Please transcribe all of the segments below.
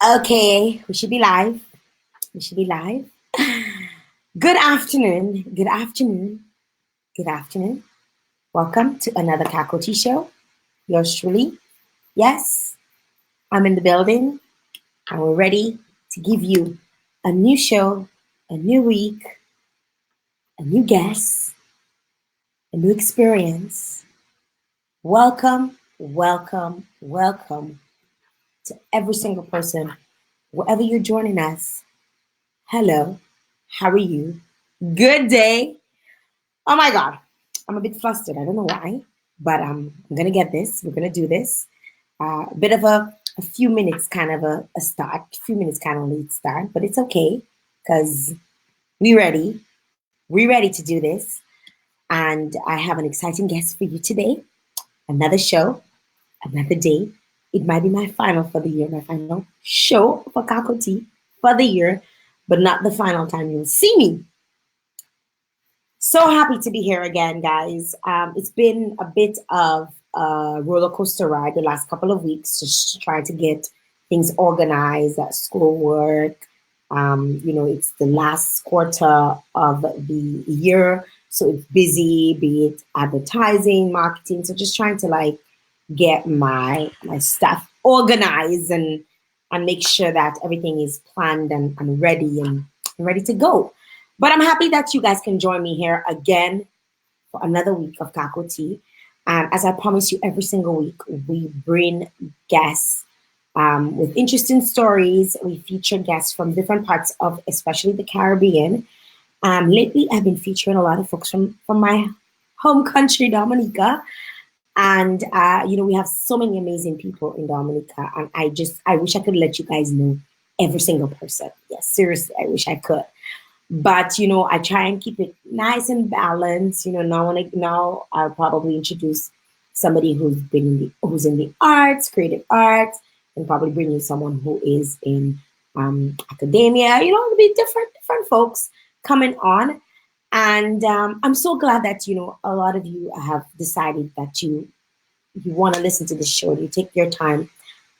Okay, we should be live. We should be live. Good afternoon. Good afternoon. Good afternoon. Welcome to another Cacoa show. Yours truly. Yes, I'm in the building and we're ready to give you a new show, a new week, a new guest, a new experience. Welcome, welcome, welcome to every single person, wherever you're joining us. Hello, how are you? Good day. Oh my God, I'm a bit flustered. I don't know why, but I'm gonna get this. We're gonna do this. A bit of a few minutes, kind of a start. A few minutes, kind of late start, but it's okay because we ready. We ready to do this, and I have an exciting guest for you today. Another show, another day. It might be my final for the year, my final show for Kako for the year, but not the final time you'll see me. So happy to be here again, guys. It's been a bit of a roller coaster ride the last couple of weeks, just trying to get things organized at schoolwork. It's the last quarter of the year, so it's busy, be it advertising, marketing. So just trying to like get my stuff organized and make sure that everything is planned and ready and ready to go. But I'm happy that you guys can join me here again for another week of Kako Tea. As I promise you, every single week we bring guests with interesting stories. We feature guests from different parts of, especially the Caribbean. Lately, I've been featuring a lot of folks from my home country, Dominica. And we have so many amazing people in Dominica, and I wish I could let you guys know every single person. Yes, seriously, I wish I could. But I try and keep it nice and balanced. Now I'll probably introduce somebody who's in the arts, creative arts, and probably bring you someone who is in academia. It'll be different folks coming on. And I'm so glad that a lot of you have decided that you want to listen to the show. You take your time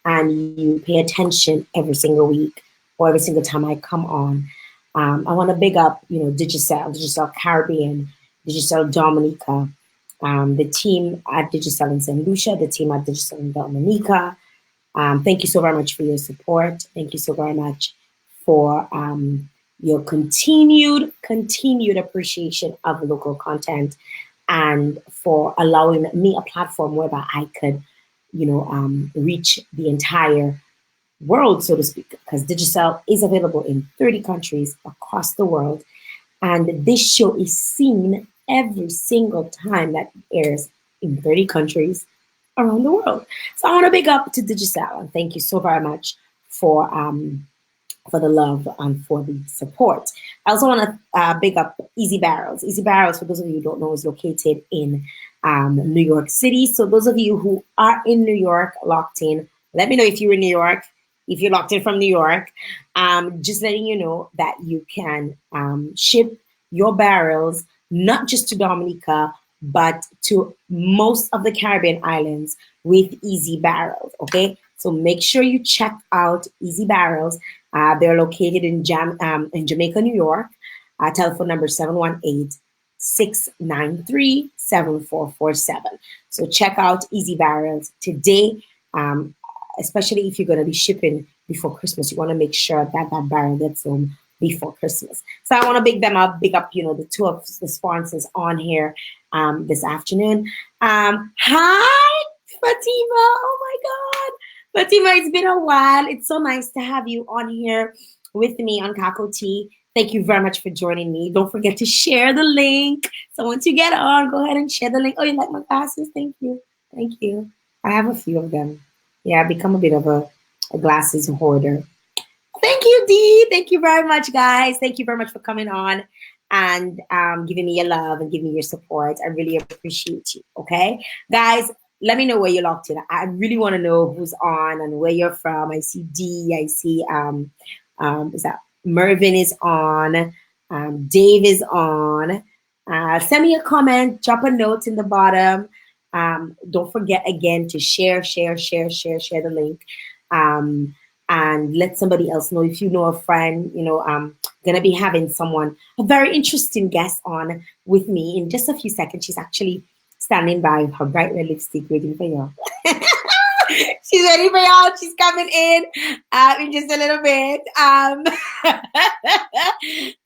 and you pay attention every single week or every single time I come on. I want to big up, Digicel Caribbean, Digicel Dominica, the team at Digicel in St. Lucia, the team at Digicel in Dominica. Thank you so very much for your support. Thank you so very much for your continued appreciation of local content and for allowing me a platform whereby I could, reach the entire world, so to speak, because Digicel is available in 30 countries across the world. And this show is seen every single time that airs in 30 countries around the world. So I want to big up to Digicel and thank you so very much for the love and for the support. I also want to big up Easy Barrels. Easy Barrels, for those of you who don't know, is located in New York City. So those of you who are in New York, locked in, let me know if you're in New York. If you're locked in from New York, just letting you know that you can ship your barrels not just to Dominica, but to most of the Caribbean islands with Easy Barrels. Okay, so make sure you check out Easy Barrels. They're located in Jamaica, New York. Telephone number 718-693-7447. So check out Easy Barrels today. Especially if you're going to be shipping before Christmas, you want to make sure that that barrel gets home before Christmas. So I want to big them up, big up, the two of the sponsors on here this afternoon. Hi, Fatima. Oh my God. Fatima, it's been a while. It's so nice to have you on here with me on Kako Tea. Thank you very much for joining me. Don't forget to share the link. So once you get on, go ahead and share the link. Oh, you like my glasses? Thank you. Thank you. I have a few of them. Yeah, I've become a bit of a glasses hoarder. Thank you, Dee. Thank you very much, guys. Thank you very much for coming on and giving me your love and giving me your support. I really appreciate you. Okay, guys, let me know where you're locked in. I really want to know who's on and where you're from. I see Dee. I see is that Mervin is on. Dave is on. Send me a comment. Drop a note in the bottom. Don't forget again to share the link. and let somebody else know if you know a friend. Gonna be having a very interesting guest on with me in just a few seconds. She's actually standing by with her bright red lipstick waiting for you. She's ready for y'all. She's coming in just a little bit.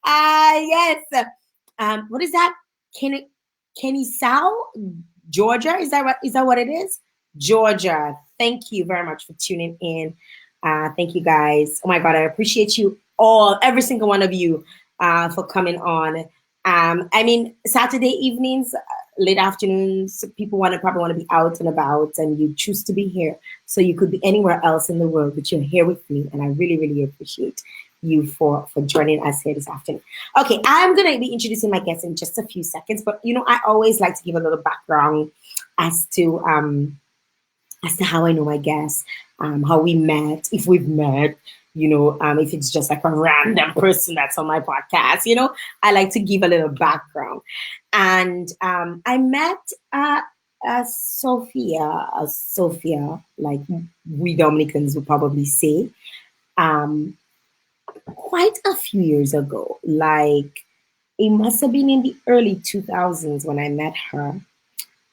Yes. What is that? Kenny Sow, Georgia. Is that what it is? Georgia. Thank you very much for tuning in. Thank you guys. Oh my God, I appreciate you all, every single one of you, for coming on. Saturday evenings, late afternoons, people probably want to be out and about, and you choose to be here. So you could be anywhere else in the world, but you're here with me, and I really, really appreciate you for joining us here this afternoon. Okay, I'm gonna be introducing my guests in just a few seconds, but I always like to give a little background as to how I know my guests, how we met, if we've met, if it's just like a random person that's on my podcast, I like to give a little background. And I met Sophia, like we Dominicans would probably say, quite a few years ago. Like it must have been in the early 2000s when I met her.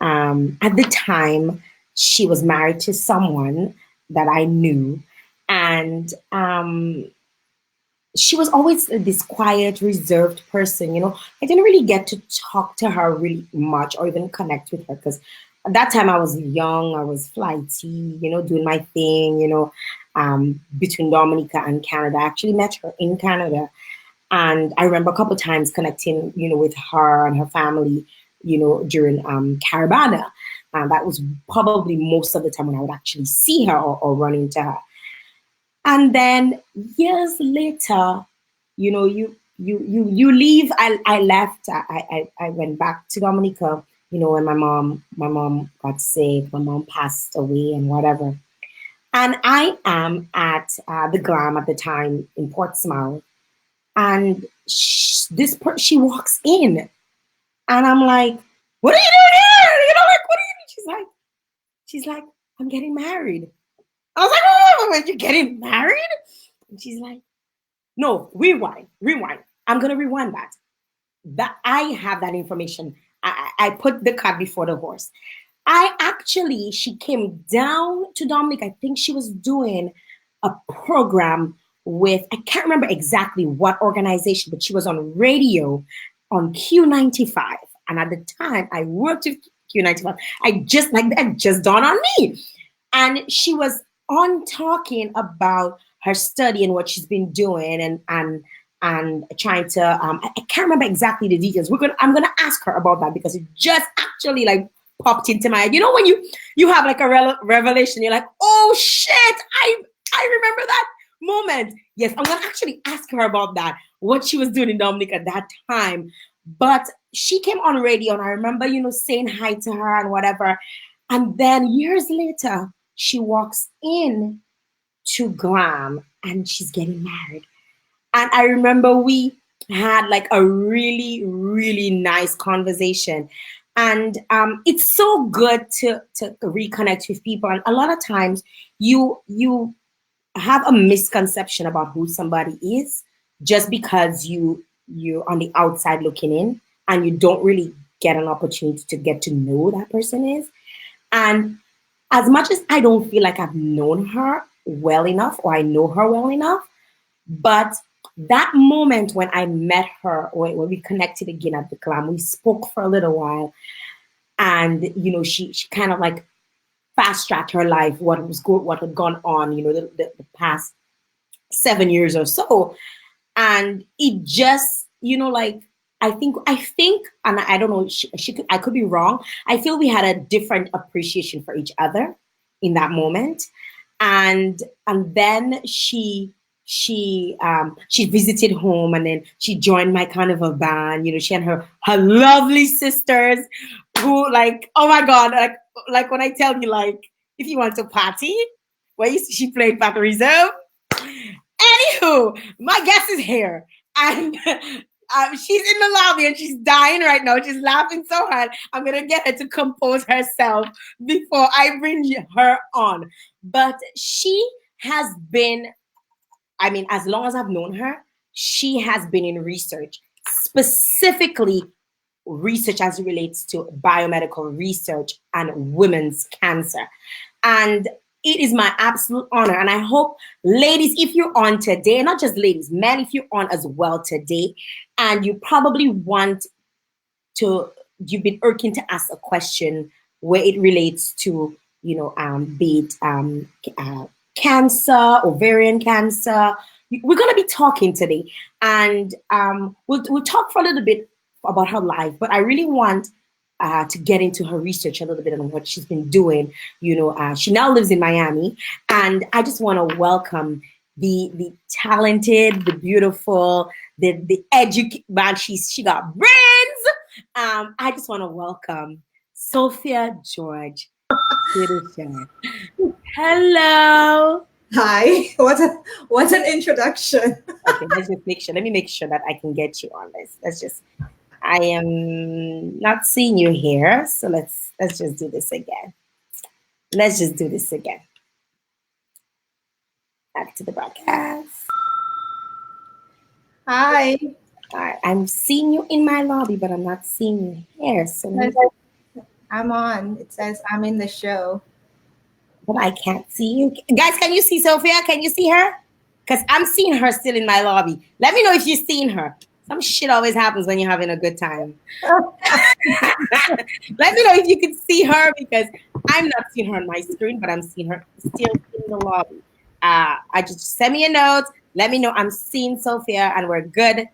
At the time, she was married to someone that I knew, and she was always this quiet, reserved person. I didn't really get to talk to her really much or even connect with her because at that time I was young, I was flighty, doing my thing, between Dominica and Canada. I actually met her in Canada, and I remember a couple of times connecting, with her and her family, during Caravana. That was probably most of the time when I would actually see her or run into her. And then years later, you leave. I left. I went back to Dominica. When my mom got sick, my mom passed away, and whatever. And I am at the Glam at the time in Portsmouth, and she walks in, and I'm like, "What are you doing here?" Like, "What are you doing?" She's like, "I'm getting married." I was like, "Oh, you're getting married?" And she's like, "No, rewind. I'm gonna rewind that. That I have that information. I put the cart before the horse. She came down to Dominic. I think she was doing a program with, I can't remember exactly what organization, but she was on radio on Q95. And at the time, I worked with Q95. That just dawned on me. And she was on talking about her study and what she's been doing and trying to, I can't remember exactly the details. I'm gonna ask her about that because it just actually like popped into my head. When you have like a revelation, you're like, oh shit, I remember that moment. Yes, I'm gonna actually ask her about that, what she was doing in Dominic at that time. But she came on radio, and I remember, saying hi to her and whatever. And then years later, she walks in to Glam and she's getting married. And I remember we had like a really, really nice conversation. And it's so good to reconnect with people. And a lot of times you have a misconception about who somebody is just because you're on the outside looking in and you don't really get an opportunity to get to know who that person is. And as much as I don't feel like I've known her well enough or I know her well enough, but that moment when I met her, or when we connected again at the Glam, we spoke for a little while, and she kind of like fast tracked her life, what had gone on, the past 7 years or so, and it just, like I think, and I don't know, I could be wrong. I feel we had a different appreciation for each other in that moment, and then she visited home, and then she joined my carnival band. She and her lovely sisters, who, like, oh my God, like when I tell you, like, if you want to party, she played Pato Reserve. Anywho, my guest is here, and she's in the lobby and she's dying right now. She's laughing so hard. I'm gonna get her to compose herself before I bring her on. But she has been I mean, as long as I've known her, she has been in research, specifically research as it relates to biomedical research and women's cancer. And it is my absolute honor. And I hope, ladies, if you're on today, not just ladies, men, if you're on as well today, and you probably want to, you've been irking to ask a question where it relates to, be it cancer, ovarian cancer. We're going to be talking today, and we'll talk for a little bit about her life, but I really want to get into her research a little bit on what she's been doing. She now lives in Miami, and I just want to welcome the talented, the beautiful, the educated man. She got brains. I just want to welcome Sophia George to the show. Hello. Hi. What an introduction. Okay, let's just make sure. Let me make sure that I can get you on this. I am not seeing you here, so let's just do this again. Let's just do this again. Back to the broadcast. Hi. All right, I'm seeing you in my lobby, but I'm not seeing you here. So I'm on. It says I'm in the show. But I can't see you. Guys, can you see Sophia? Can you see her? Because I'm seeing her still in my lobby. Let me know if you've seen her. Some shit always happens when you're having a good time. Let me know if you can see her, because I'm not seeing her on my screen, but I'm seeing her still in the lobby. I just send me a note. Let me know I'm seeing Sophia and we're good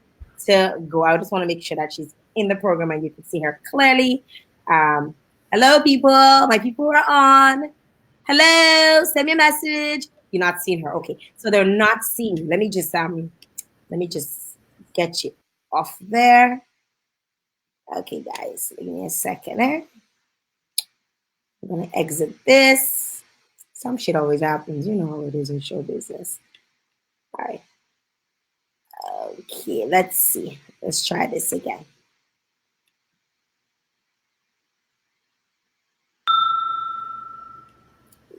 to go. I just want to make sure that she's in the program and you can see her clearly. Hello, people. My people are on. Hello, send me a message. You're not seeing her. Okay, so they're not seeing you. Let me just get you off there. Okay, guys, give me a second there. I'm gonna exit this. Some shit always happens. You know how it is in show business. All right. Okay, let's see. Let's try this again.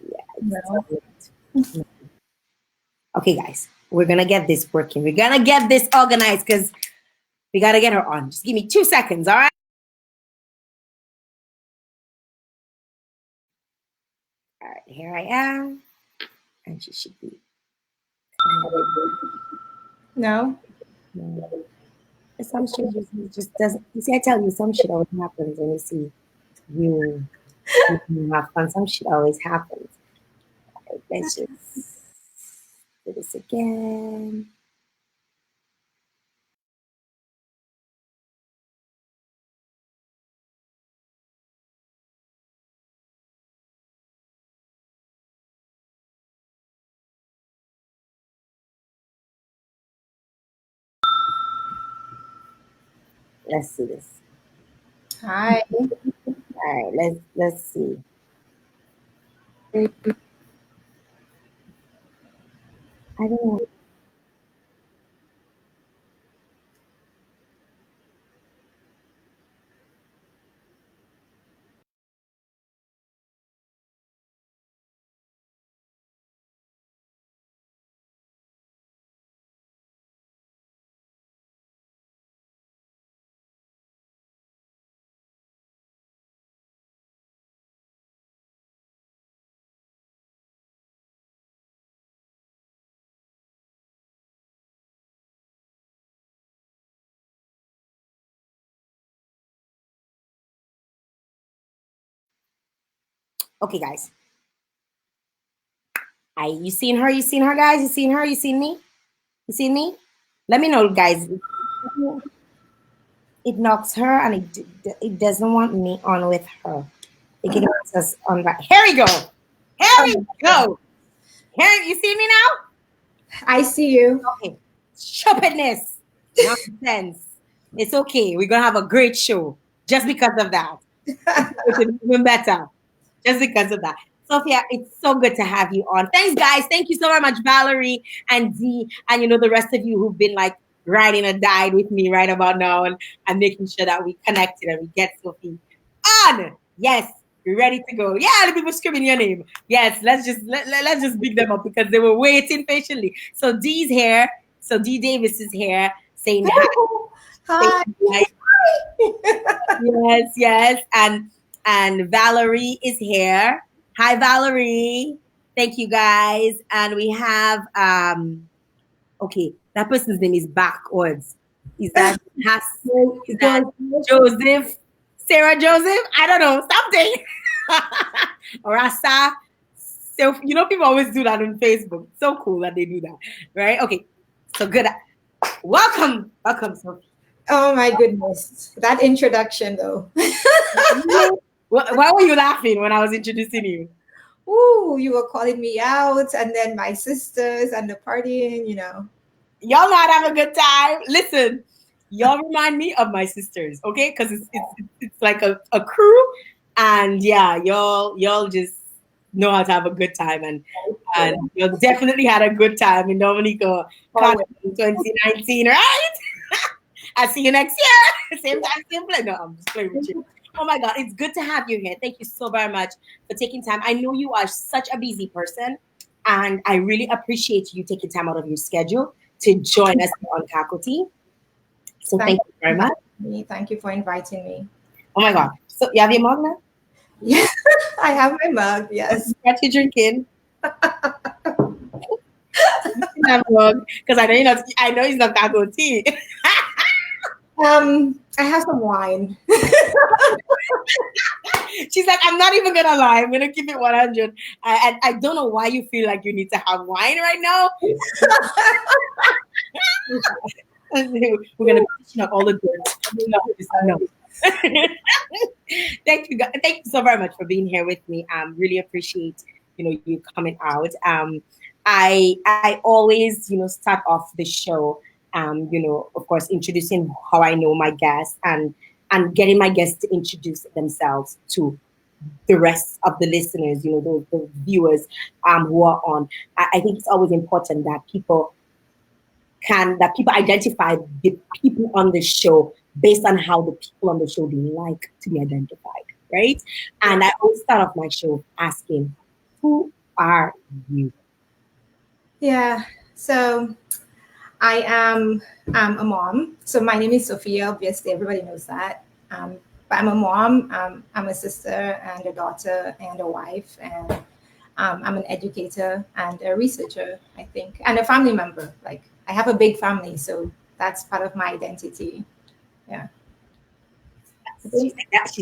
Yeah. No. Okay, guys, we're gonna get this working. We're gonna get this organized because we gotta get her on. Just give me 2 seconds, all right? All right, here I am, and she should be. No. Some shit just doesn't. You see, I tell you, some shit always happens when you see you have fun. Some shit always happens. Right, let's just do this again. Let's see this. Hi. All right, let's see. I don't know. Okay, guys. You seen her? You seen her, guys? You seen her? You seen me? You seen me? Let me know, guys. It knocks her, and it doesn't want me on with her. It can knock us on that. Here we go. Here we go. Here, you see me now? I see you. Okay. Stupidness. Nonsense. It's okay. We're gonna have a great show just because of that. It's even better. Just because of that. Sophia, it's so good to have you on. Thanks, guys. Thank you so very much, Valerie and Dee, and the rest of you who've been like riding or died with me right about now, and making sure that we connected and we get Sophie on. Yes. We're ready to go. Yeah, the people screaming your name. Yes, let's just big them up because they were waiting patiently. So Dee's here. So Dee Davis is here saying hi. Saying Hi. hi. Yes, yes. And Valerie is here. Hi, Valerie. Thank you guys. And we have okay, that person's name is backwards. Is that has is that Joseph? Sarah Joseph? I don't know, something. Rasa. So you know people always do that on Facebook. So cool that they do that. Right? Okay. So good. Welcome. Welcome, Sophie. Oh my goodness. That introduction though. Why were you laughing when I was introducing you? Ooh, you were calling me out and then my sisters and the partying. Y'all know how to have a good time. Listen, y'all remind me of my sisters, okay? Because it's like a crew, and yeah, y'all just know how to have a good time, and you definitely had a good time in Dominica Always. in 2019, right? I'll see you next year. Same time, same place. No, I'm just playing with you. Oh my God, it's good to have you here. Thank you so very much for taking time. I know you are such a busy person, and I really appreciate you taking time out of your schedule to join us here on Cacoa. So Thank thank you you for very much. inviting me. Thank you for inviting me. Oh my God. So you have your mug now? Yeah, I have my mug. Yes. What you drinking? You can have mug because I know you're not. I know it's not Cacoa tea. I have some wine. She's like, I'm not even gonna lie. I'm gonna keep it 100. I don't know why you feel like you need to have wine right now. We're gonna clean up all the dirt. No, no. Thank you so very much for being here with me. Really appreciate you coming out. I always start off the show of course introducing how I know my guests and getting my guests to introduce themselves to the rest of the listeners, the viewers who are on. I think it's always important that people identify the people on the show based on how the people on the show like to be identified, right? And I always start off my show asking, who are you? Yeah. So I am a mom. So my name is Sophia. Obviously, everybody knows that. But I'm a mom. I'm a sister and a daughter and a wife. And I'm an educator and a researcher, I think, and a family member. Like I have a big family, so that's part of my identity. Yeah. She's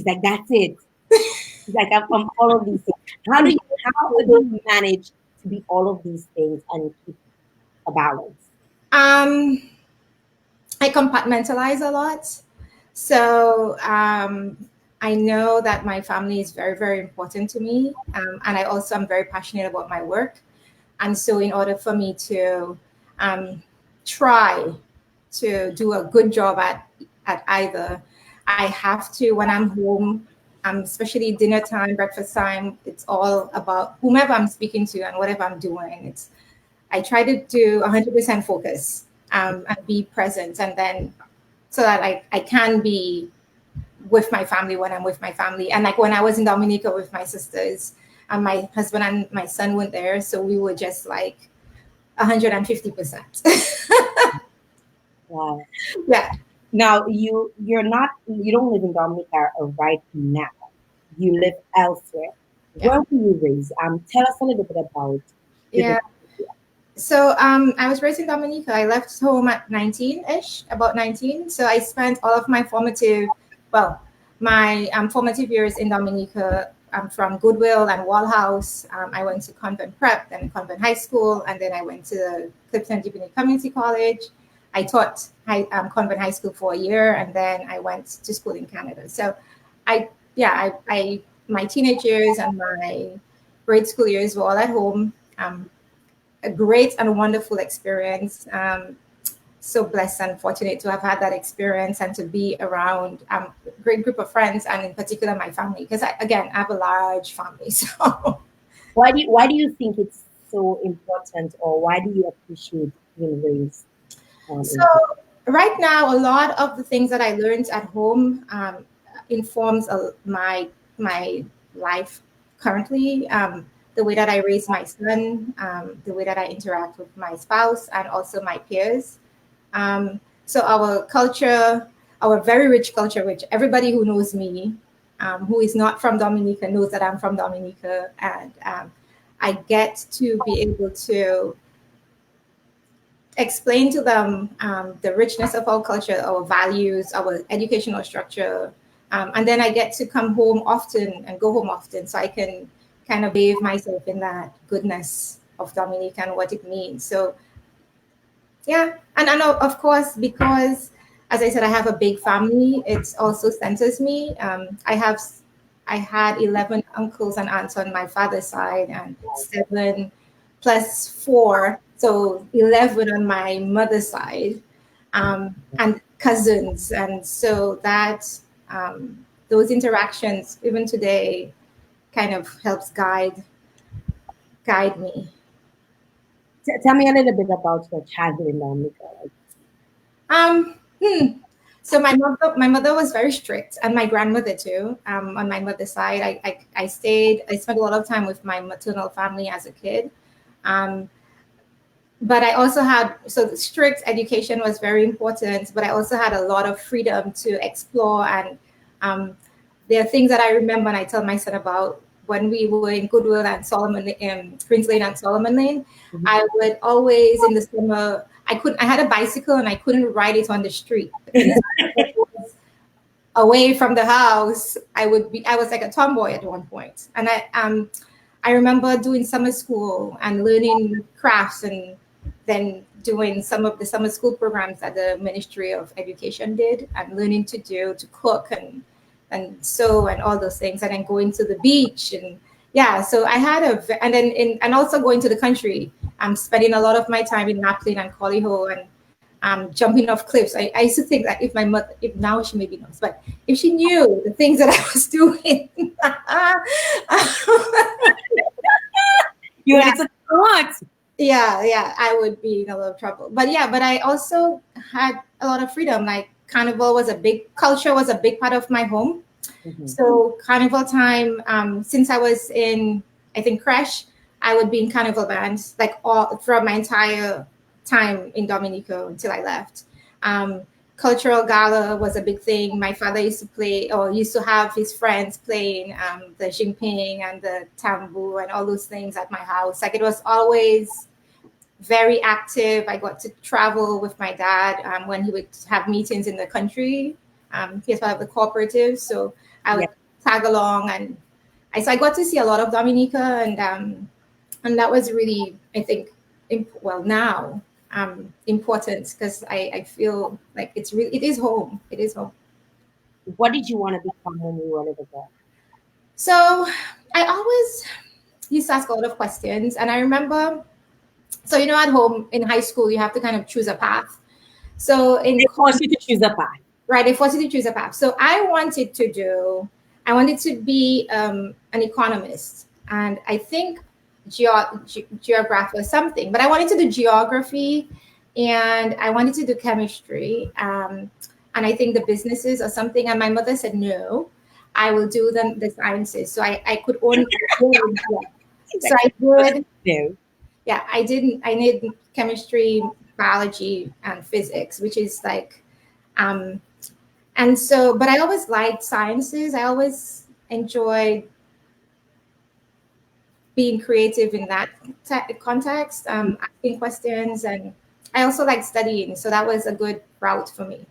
like, that's it. She's like, I'm from all of these things. How do you manage to be all of these things and keep a balance? Um, I compartmentalize a lot. So I know that my family is very, very important to me. And I also am very passionate about my work. And so, in order for me to um, try to do a good job at either, I have to, when I'm home, especially dinner time, breakfast time, it's all about whomever I'm speaking to and whatever I'm doing. I try to do 100% focus and be present, and then so that I can be with my family when I'm with my family. And like when I was in Dominica with my sisters, and my husband and my son weren't there, so we were just like 150%. Wow. Yeah. Now you don't live in Dominica right now. You live elsewhere. Yeah. Where were you raised? Tell us a little bit about your Yeah. So I was raised in Dominica. I left home at 19-ish, about 19. So I spent all of my formative years in Dominica. I'm from Goodwill and Wall House. I went to Convent Prep, then Convent High School, and then I went to Clifton Divinity Community College. I taught Convent High School for a year, and then I went to school in Canada. So I my teenage years and my grade school years were all at home. A great and wonderful experience. So blessed and fortunate to have had that experience and to be around a great group of friends and in particular my family because I have a large family. So why do you think it's so important, or why do you appreciate being raised so right now a lot of the things that I learned at home informs my life currently. The way that I raise my son, the way that I interact with my spouse, and also my peers. So our culture, our very rich culture, which everybody who knows me, who is not from Dominica, knows that I'm from Dominica, and I get to be able to explain to them the richness of our culture, our values, our educational structure. And then I get to come home often and go home often so I can kind of bathe myself in that goodness of Dominica and what it means. So, yeah. And I know, of course, because as I said, I have a big family, it also centers me. I had 11 uncles and aunts on my father's side and 7 plus 4, so 11 on my mother's side, and cousins. And so that those interactions, even today, kind of helps guide me. Tell me a little bit about your childhood in Dominica. Um, hmm. So my mother was very strict, and my grandmother too. On my mother's side, I spent a lot of time with my maternal family as a kid. Um, but I also had, so the strict education was very important, but I also had a lot of freedom to explore. And there are things that I remember and I tell my son about when we were in Goodwill and Solomon, Prince Lane and Solomon Lane. Mhm. I would always in the summer, I had a bicycle and I couldn't ride it on the street. Anytime I was away from the house, I was like a tomboy at one point. And I remember doing summer school and learning crafts, and then doing some of the summer school programs that the Ministry of Education did, and learning to cook and sew and all those things, and then going to the beach. And yeah, so I had and then and also going to the country. I'm spending a lot of my time in Naplin and Collyho, and jumping off cliffs. I used to think that if my mother, if now she maybe knows, but if she knew the things that I was doing, You yeah, wanted to what? yeah, I would be in a lot of trouble. But yeah, but I also had a lot of freedom. Like carnival was a big culture, was a big part of my home. Mhm. So carnival time, since I was in, I think crash, I would be in carnival bands like all throughout my entire time in Dominica until I left. Um, Cultural gala was a big thing. My father used to play, or used to have his friends playing the Jinping and the tambu and all those things at my house. Like it was always very active. I got to travel with my dad when he would have meetings in the country. He's part of the cooperative, so I Yeah. would tag along, and I got to see a lot of Dominica, and that was really, I think, well now important because I feel like it is home. It is home. What did you want to become when you were a little girl? So I always used to ask a lot of questions, and I remember. So at home in high school, you have to kind of choose a path. So in They force you to choose a path. right, they force you to choose a path. So I wanted to be an economist, and I think geography or something. But I wanted to do geography, and I wanted to do chemistry, and I think the businesses or something. And my mother said no, I will do the sciences. So I could only yeah. She's So like, I would no. yeah, I did chemistry, biology, and physics, which is like um and so, but I always liked sciences. I always enjoyed being creative in that context, asking questions, and I also like studying. So that was a good route for me.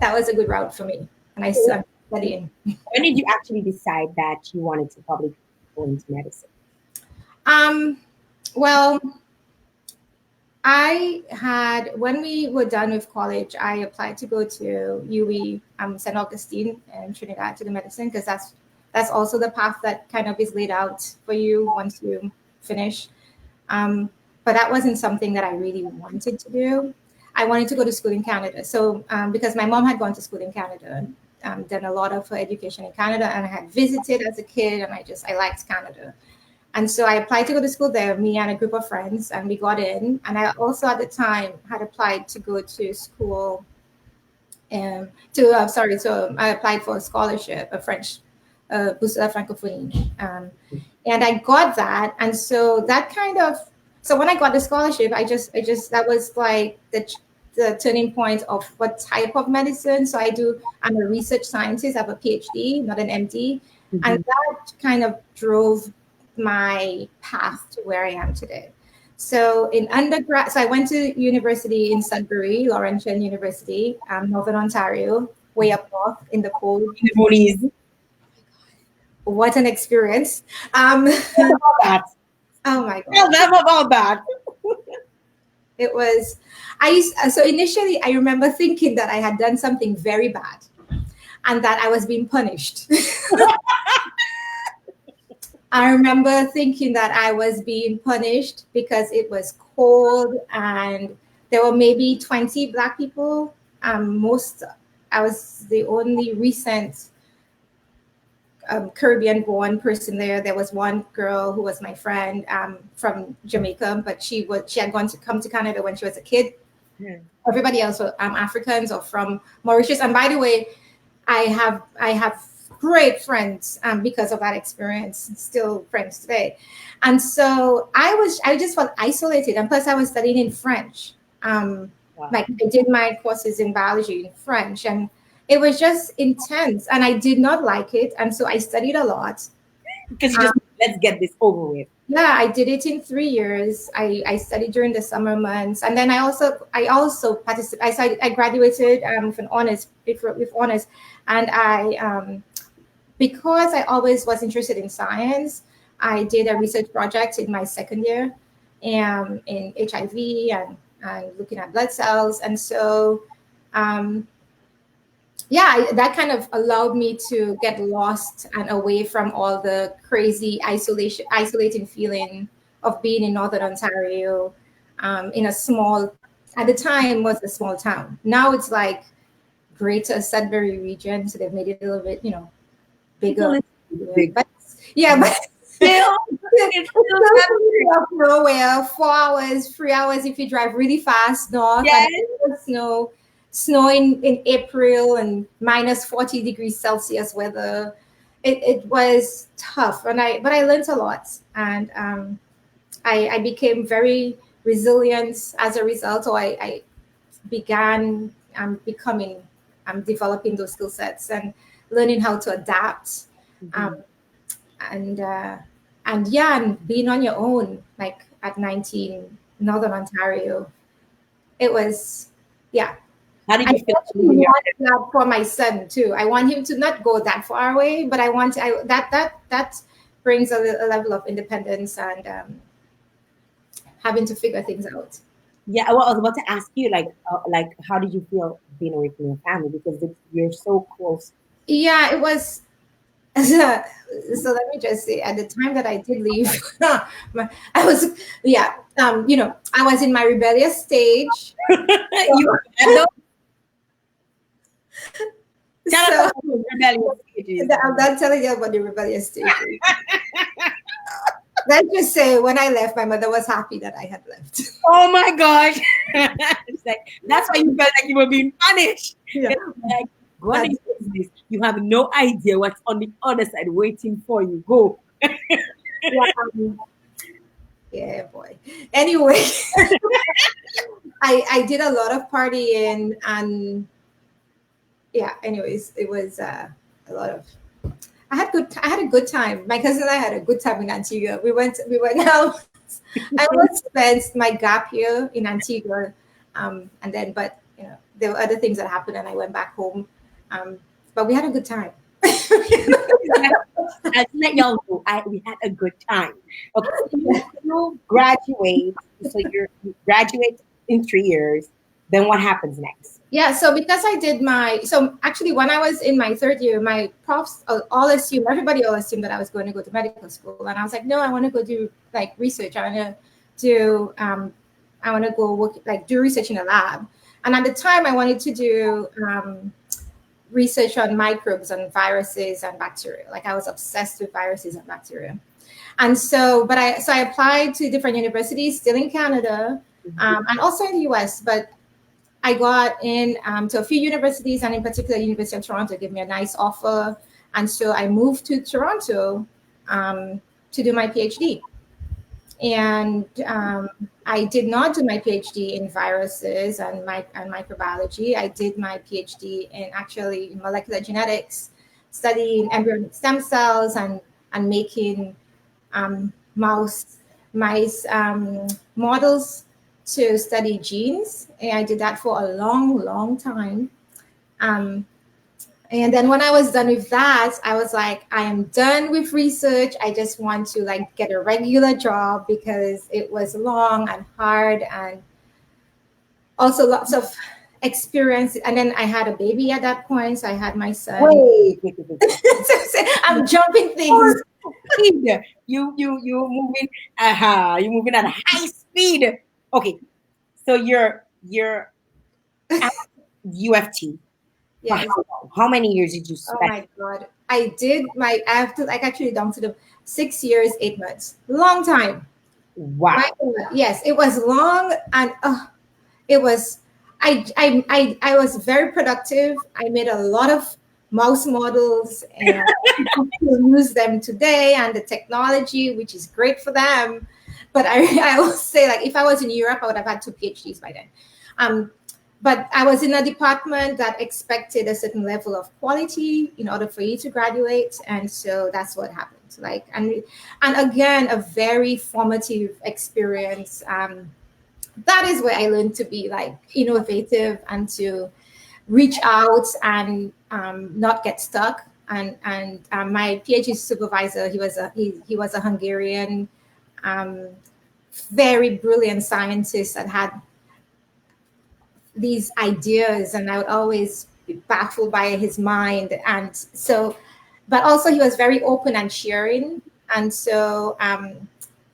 That was a good route for me, and I'm studying. When did you actually decide that you wanted to probably go into medicine? Um, well, I had when we were done with college, I applied to go to UWE, St. Augustine in Trinidad to the medicine because that's also the path that kind of is laid out for you once you finish. Um, but that wasn't something that I really wanted to do. I wanted to go to school in Canada. So because my mom had gone to school in Canada, done a lot of her education in Canada, and I had visited as a kid, and I liked Canada. And so I applied to go to school there, me and a group of friends, and we got in. And I also at the time had applied to go to school So I applied for a scholarship, a French bourse de la francophonie, and I got that. And so that kind of, so when I got the scholarship, I just that was like the turning point of what type of medicine. So I'm a research scientist. I have a PhD, not an MD, and Mhm. that kind of drove my path to where I am today. So in undergrad, so I went to university in Sudbury, Laurentian University, Northern Ontario, way up north in the cold. Ceremonies. What an experience! Um, Tell them about that. oh my Tell god, them about that. it was. So initially I remember thinking that I had done something very bad and that I was being punished. I remember thinking that I was being punished because it was cold and there were maybe 20 Black people. I was the only recent Caribbean born person there. There was one girl who was my friend from Jamaica, but she had gone to come to Canada when she was a kid. Yeah. Everybody else were Africans or from Mauritius. And by the way, I have great friends because of that experience, still friends today. And so I just felt isolated, and plus I was studying in French. Wow. Like I did my courses in biology in French, and it was just intense, and I did not like it, and so I studied a lot. Because you just, let's get this over with. Yeah, I did it in 3 years. I studied during the summer months, and then I also participated. I graduated with an honors with honors, and I because I always was interested in science. I did a research project in my second year, in HIV and looking at blood cells, and so. Um, yeah, that kind of allowed me to get lost and away from all the crazy isolating feeling of being in Northern Ontario, in a small, at the time was a small town. Now it's like Greater Sudbury region, so they've made it a little bit, It's a bigger. little big. But yeah, but Still, it's still not middle of nowhere, 4 hours, 3 hours if you drive really fast north, and yes. snow in April and minus 40 degrees Celsius weather. It was tough, but I learned a lot, and I became very resilient as a result. So I began becoming developing those skill sets and learning how to adapt. Mhm. Um, and and yeah, and being on your own, like at 19, Northern Ontario, it was, yeah. How did I you feel actually leaving your want that for my son too. I want him to not go that far away, but that brings a level of independence and having to figure things out. yeah, well, I was about to ask you, like, how did you feel being away from your family because you're so close? Yeah, it was. So let me just say, at the time that I did leave, I was, yeah, I was in my rebellious stage. You had those. Tell us So about those rebellious stages. I'm not telling you about the rebellious stages. Let's just say when I left, my mother was happy that I had left. Oh my gosh! It's like that's why you felt like you were being punished. Yeah. It's like, go on That's, your business. You have no idea what's on the other side waiting for you. Go. yeah, yeah, boy. Anyway, I did a lot of partying and yeah. Anyways, it was a lot of. I had a good time. My cousin and I had a good time in Antigua. We went out. I almost spent my gap year in Antigua, and then but there were other things that happened, and I went back home. But we had a good time. I'll let y'all know. We had a good time. Okay, so you graduate. So you graduate in 3 years. Then what happens next? Yeah, so because I did so actually when I was in my third year, my profs everybody all assumed that I was going to go to medical school, and I was like, no, I want to go do like research. Do I want to go work like do research in a lab, and at the time I wanted to do research on microbes and viruses and bacteria. Like I was obsessed with viruses and bacteria, and I applied to different universities, still in Canada, and also in the US, but I got in to a few universities, and in particular, University of Toronto gave me a nice offer, and so I moved to Toronto to do my PhD. And I did not do my PhD in viruses and microbiology. I did my PhD in actually molecular genetics, studying embryonic stem cells and making mouse mice models to study genes. And I did that for a long, long time. Um, and then when I was done with that, I was like, I am done with research. I just want to like get a regular job because it was long and hard and also lots of experience. And then I had a baby at that point. So I had my son. Wait. I'm jumping things. You're moving. You're moving at a high speed. Okay, so you're at UFT. Yes. How many years did you Oh spend? my God. I have to like actually down to the 6 years, 8 months. Long time. Wow. My God. Yes, it was long and it was I was very productive. I made a lot of mouse models and people still use them today and the technology, which is great for them. But I always say like if I was in Europe, I would have had 2 PhDs by then. But I was in a department that expected a certain level of quality in order for you to graduate, and so that's what happened. Like and again, a very formative experience. That is where I learned to be like innovative and to reach out and not get stuck. And my PhD supervisor, he was a Hungarian, um, very brilliant scientist that had these ideas, and I would always be baffled by his mind. And so, but also he was very open and sharing. And so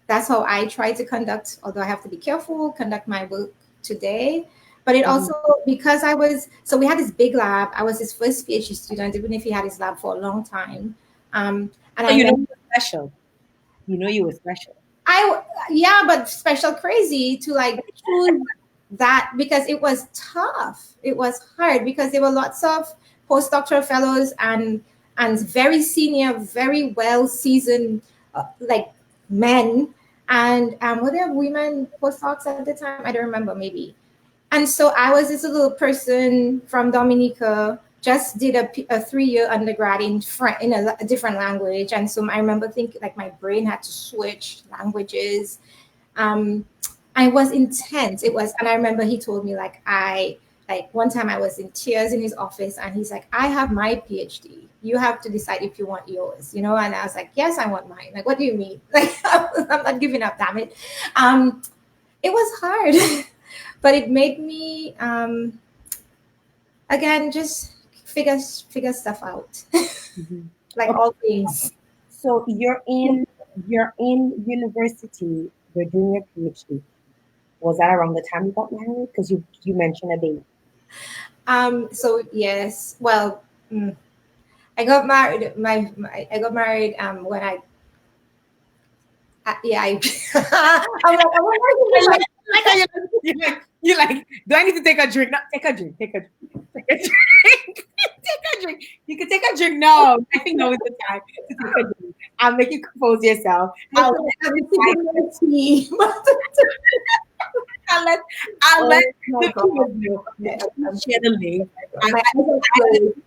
that's how I try to conduct, although I have to be careful, conduct my work today. But it also, because so we had this big lab. I was his first PhD student, even if he had his lab for a long time. And So I you know remember, you were special. You know you were special. yeah, but special crazy to like choose that because it was tough. It was hard because there were lots of postdoctoral fellows and very senior, very well seasoned, like men. And were there women postdocs at the time? I don't remember, maybe. And so I was this little person from Dominica, just did a 3 year undergrad in a different language. And so I remember thinking like my brain had to switch languages. Um, I was intense. It was, and I remember he told me like one time I was in tears in his office, and he's like, "I have my PhD. You have to decide if you want yours, you know." And I was like, "Yes, I want mine." Like, what do you mean? Like, I'm not giving up. Damn it. It was hard, but it made me again just figure stuff out, like Okay. all things. So you're in university. You're doing your PhD. Was that around the time you got married? Because you mentioned a date. So yes, well. I got married. I got married when yeah. I'm like, I wonder I like how you like. Do I need to take a drink? No, take a drink. Take a drink. Take a drink. Take a drink. You can take a drink now. I think now is the time to take a drink. I'll make you compose yourself. I've been sipping my tea. I'll let I'll let Oh the my two God. of you I'm share the link. I, my I, eyes are closed.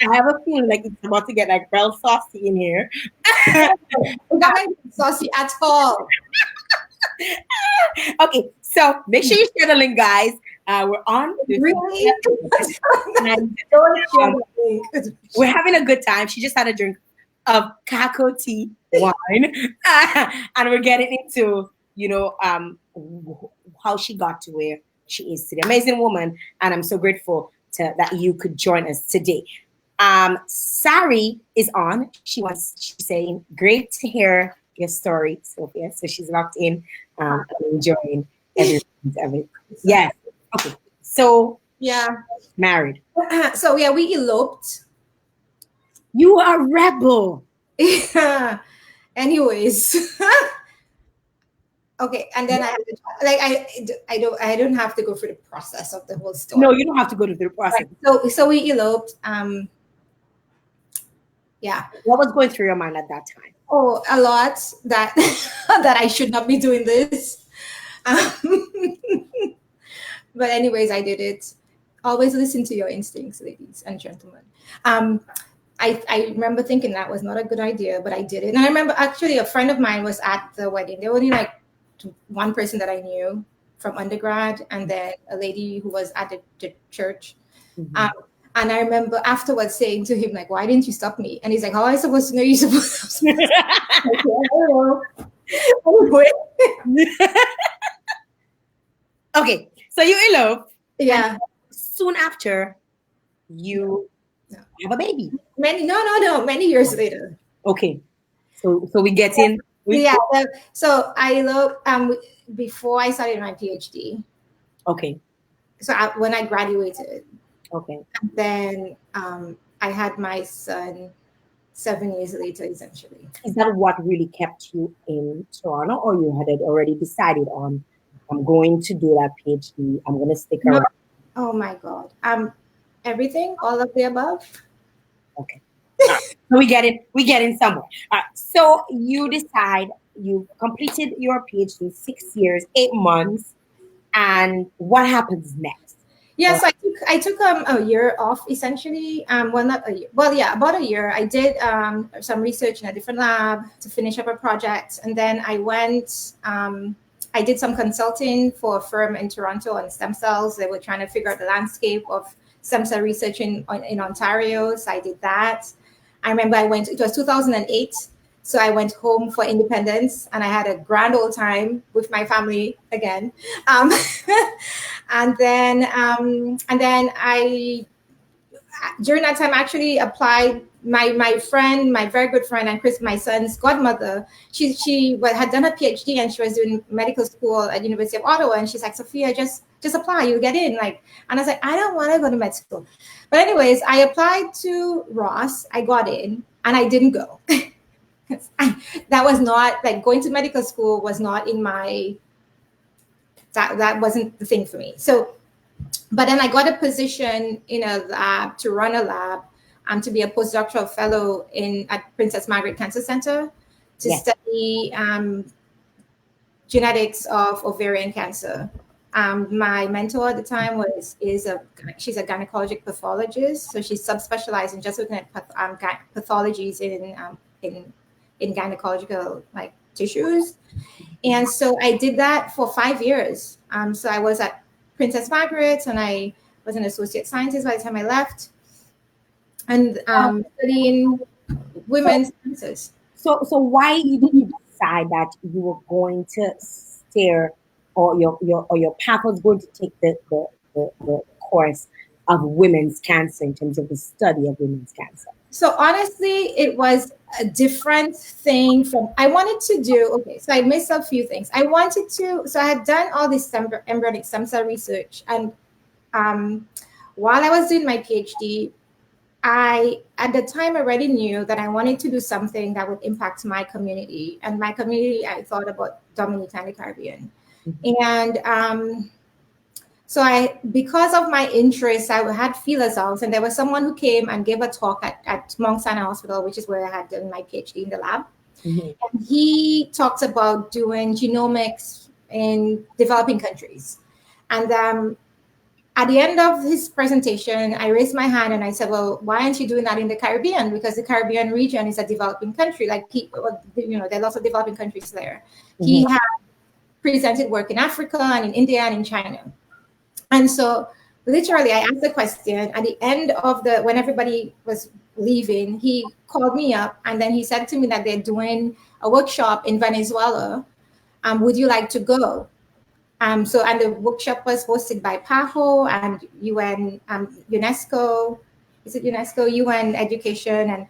I have a feeling like it's about to get like real saucy in here. It's not like saucy at all. Okay, so make sure you share the link, guys. We're on. Really? And, Don't share um, the link. we're having a good time. She just had a drink of Cacoa tea wine, and we're getting into how she got to where she is today. Amazing woman, and I'm so grateful that you could join us today. Sari is on. She's saying, great to hear your story, Sophia. So she's locked in and enjoying everything. Yes. Okay. So Yeah. married. So yeah, we eloped. You are a rebel. Yeah. Anyways. Okay, and then I had to, like I don't have to go through the process of the whole No, story. you don't have to go through the process. Right. So we eloped. Yeah. What was going through your mind at that time? Oh, a lot that that I should not be doing this. Um, but anyways, I did it. Always listen to your instincts, ladies and gentlemen. Um, I remember thinking that was not a good idea, but I did it. And I remember actually a friend of mine was at the wedding. There were only like one person that I knew from undergrad, and then a lady who was at the church. Um, Mhm. and I remember afterwards saying to him, like, why didn't you stop me? And he's like, how am I supposed to know you're supposed to? Like, yeah, I don't know. Anyway, Okay, so you elope, and yeah. soon after, you No. have a baby. Many years later. Okay, so we get in. We Yeah. So I love before I started my PhD. okay, So when I graduated, okay. then I had my son 7 years later, essentially. Is that what really kept you in Toronto, or you had it already decided on? I'm going to do that PhD. I'm going to stick No. around. Oh my God. Everything, all of the above. Okay. All right. So we get in somewhere. All right. So you decide you completed your PhD 6 years, 8 months, and what happens next? Yes, I took a year off essentially. Well, not a year. Well, yeah, about a year. I did some research in a different lab to finish up a project, and then I went. I did some consulting for a firm in Toronto on stem cells. They were trying to figure out the landscape of stem cell research in Ontario. So I did that. I remember I went. It was 2008. So I went home for independence, and I had a grand old time with my family again. Um, and then I during that time actually applied. My friend, my very good friend, and Chris, my son's godmother, had done a PhD and she was doing medical school at University of Ottawa, and she's like, Sophia, just apply, you'll get in. Like, and I was like, I don't want to go to med school, but anyways, I applied to Ross, I got in, and I didn't go. That was not like going to medical school was not in my that wasn't the thing for me. So but then I got a position in a lab to run a lab to be a postdoctoral fellow at Princess Margaret Cancer Center to Yes. study genetics of ovarian cancer. My mentor at the time she's a gynecologic pathologist, so she's subspecialized in just looking at pathologies in gynecological like tissues. And so I did that for 5 years. So I was at Princess Margaret, and I was an associate scientist by the time I left, and studying women's cancers. So why did you decide that you were going to steer, or your path was going to take the course of women's cancer in terms of the study of women's cancer? So honestly, it was a different thing from I wanted to do. Okay, so I missed a few things. So I had done all this embryonic stem cell research, and while I was doing my PhD, I at the time already knew that I wanted to do something that would impact my community. And my community, I thought about Dominica and the Caribbean. And so because of my interest, I had feelers out, and there was someone who came and gave a talk at Mount Sinai Hospital, which is where I had done my PhD in the lab. Mm-hmm. And he talked about doing genomics in developing countries. And at the end of his presentation, I raised my hand and I said, well, why aren't you doing that in the Caribbean? Because the Caribbean region is a developing country. Like, there are lots of developing countries there. Mm-hmm. He had presented work in Africa and in India and in China. And so literally I asked the question at the end of when everybody was leaving, he called me up and then he said to me that they're doing a workshop in Venezuela. Would you like to go? And the workshop was hosted by PAHO and UN, UNESCO. Is it UNESCO? UN Education,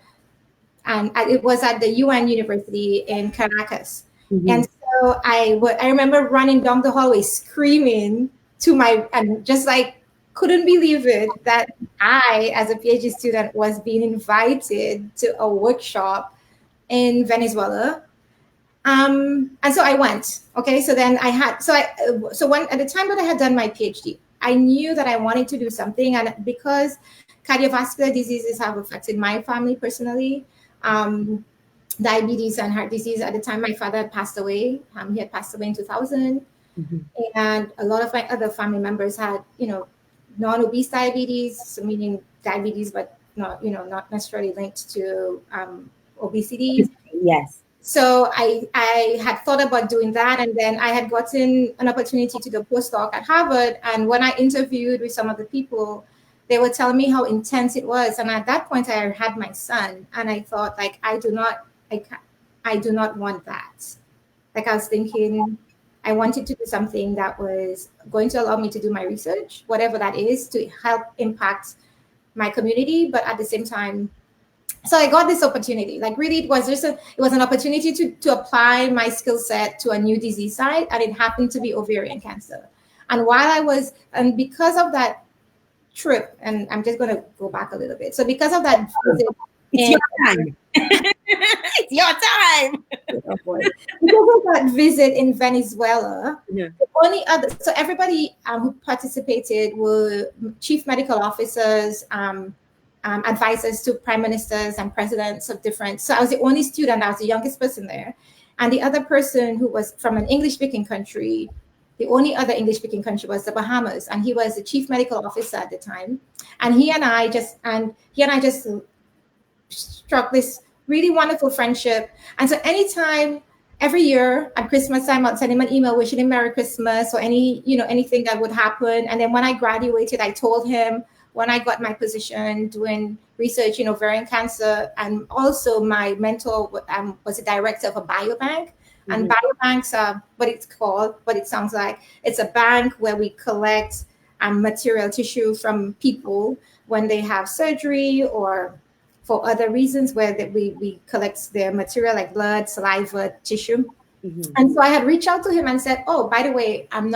and it was at the UN University in Caracas. Mm-hmm. And so I remember running down the hallway screaming and just like couldn't believe it that I, as a PhD student, was being invited to a workshop in Venezuela. And so I went. Okay, so then I had so when at the time that I had done my PhD, I knew that I wanted to do something, and because cardiovascular diseases have affected my family personally, um, diabetes and heart disease. At the time, my father had passed away. He had passed away in 2000, Mm-hmm. and a lot of my other family members had, non-obese diabetes, so meaning diabetes, but not, not necessarily linked to obesity. Yes. So I had thought about doing that, and then I had gotten an opportunity to do a postdoc at Harvard. And when I interviewed with some of the people, they were telling me how intense it was. And at that point, I had my son, and I thought, like, I do not want that. Like, I was thinking, I wanted to do something that was going to allow me to do my research, whatever that is, to help impact my community, but at the same time, so I got this opportunity. Like, really, it was an opportunity to apply my skill set to a new disease site, and it happened to be ovarian cancer. And because of that trip, and I'm just going to go back a little bit. So because of that visit, It's in your time. It's your time. oh boy. Because of that visit in Venezuela, Yeah. the only other, so everybody who participated were chief medical officers, advisors to prime ministers and presidents of different. So I was the only student, I was the youngest person there. And the other person who was from an English speaking country, the only other English speaking country was the Bahamas. And he was the chief medical officer at the time. And he and I just struck this really wonderful friendship. And so anytime, every year at Christmas time, I'd send him an email wishing him Merry Christmas or anything that would happen. And then when I graduated, I told him when I got my position doing research in ovarian cancer, and also my mentor was a director of a biobank. And biobanks are what it sounds like. It's a bank where we collect material tissue from people when they have surgery or for other reasons, where we collect their material like blood, saliva, tissue. Mm-hmm. And so I had reached out to him and said, oh, by the way, I'm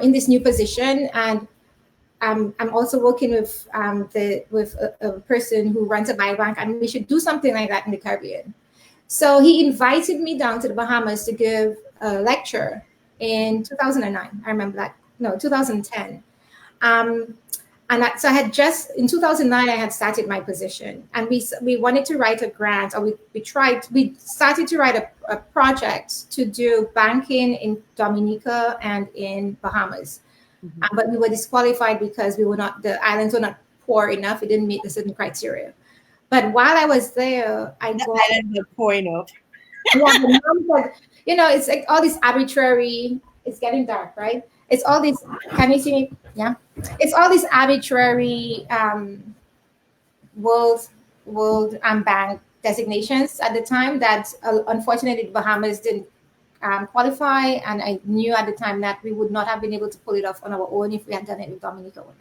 in this new position, and I'm also working with a person who runs a biobank, and we should do something like that in the Caribbean. So he invited me down to the Bahamas to give a lecture in 2009. I remember that. No, 2010. So I had just in 2009 I had started my position, and we wanted to write a grant, or we started to write a project to do banking in Dominica and in Bahamas. But we were disqualified because the islands were not poor enough. It didn't meet the certain criteria. But while I was there, The island are pouring up. it's like all this arbitrary. It's getting dark, right? It's all this. Can you see me? Yeah. It's all these arbitrary world bank designations at the time that unfortunately the Bahamas didn't qualify, and I knew at the time that we would not have been able to pull it off on our own if we had done it with Dominica only.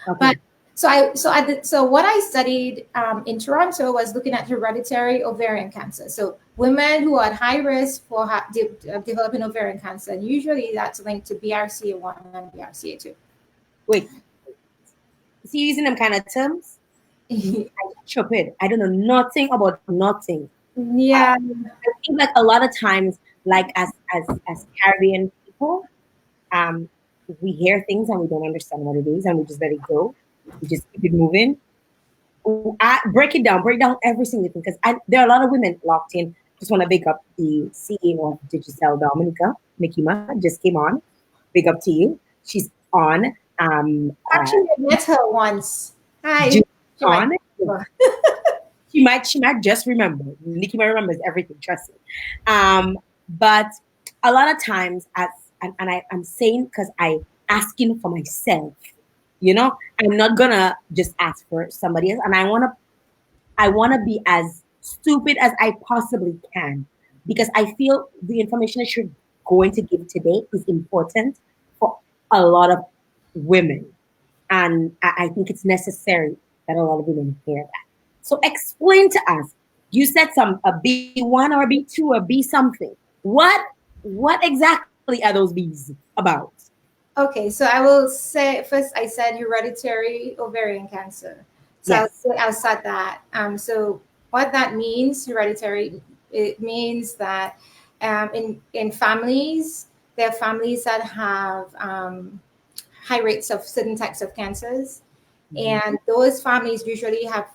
Okay. But so what I studied in Toronto was looking at hereditary ovarian cancer. So women who are at high risk for developing ovarian cancer, and usually that's linked to BRCA1 and BRCA2. Wait. Is he using them kind of terms? I chop it. I don't know nothing about nothing. Yeah. I think like a lot of times, like as Caribbean people, we hear things and we don't understand what it is, and we just let it go. We just keep it moving. Break it down every single thing, because there are a lot of women locked in. Just want to big up the CEO of Digicel Dominica, Nikima, just came on. Big up to you. She's on. Actually, I met her once. Hi. She might just remember. Nikima remembers everything. Trust me. But a lot of times, I'm saying because I asking for myself. I'm not gonna just ask for somebody else, and I wanna be as stupid as I possibly can, because I feel the information that you're going to give today is important for a lot of women, and I think it's necessary that a lot of women hear that. So explain to us. You said a B1 or a B2 or B something. What exactly are those Bs about? Okay, so I will say first. I said hereditary ovarian cancer. So Yes. I'll start that. So what that means, hereditary, It means that in families, there are families that have high rates of certain types of cancers, Mhm. and those families usually have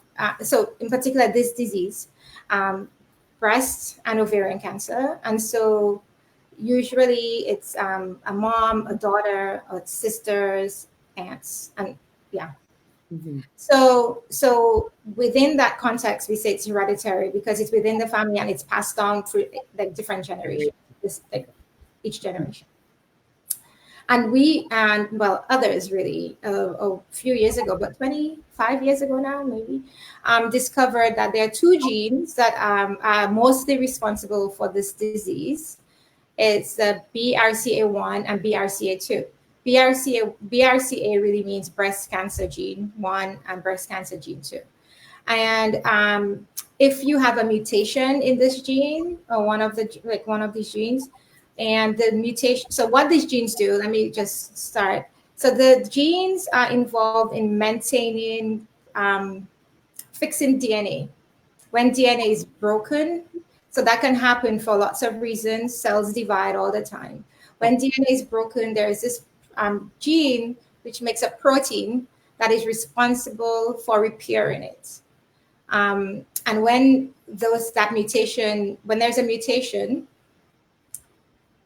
so in particular this disease, um, breast and ovarian cancer, and so usually it's a mom, a daughter, or sisters, aunts, and yeah. Mhm. So within that context, we say it's hereditary because it's within the family and it's passed down through like different generations, this like each generation. And we and well others really a few years ago, but 25 years ago now maybe, discovered that there are two genes that are mostly responsible for this disease. It's the BRCA1 and BRCA2. BRCA really means breast cancer gene 1 and breast cancer gene 2. And if you have a mutation in this gene or one of these genes, and the mutation, so what these genes do, let me just start. So the genes are involved in maintaining, fixing DNA when DNA is broken. So that can happen for lots of reasons. Cells divide all the time. When DNA is broken, there is this gene which makes a protein that is responsible for repairing it. And when there's a mutation,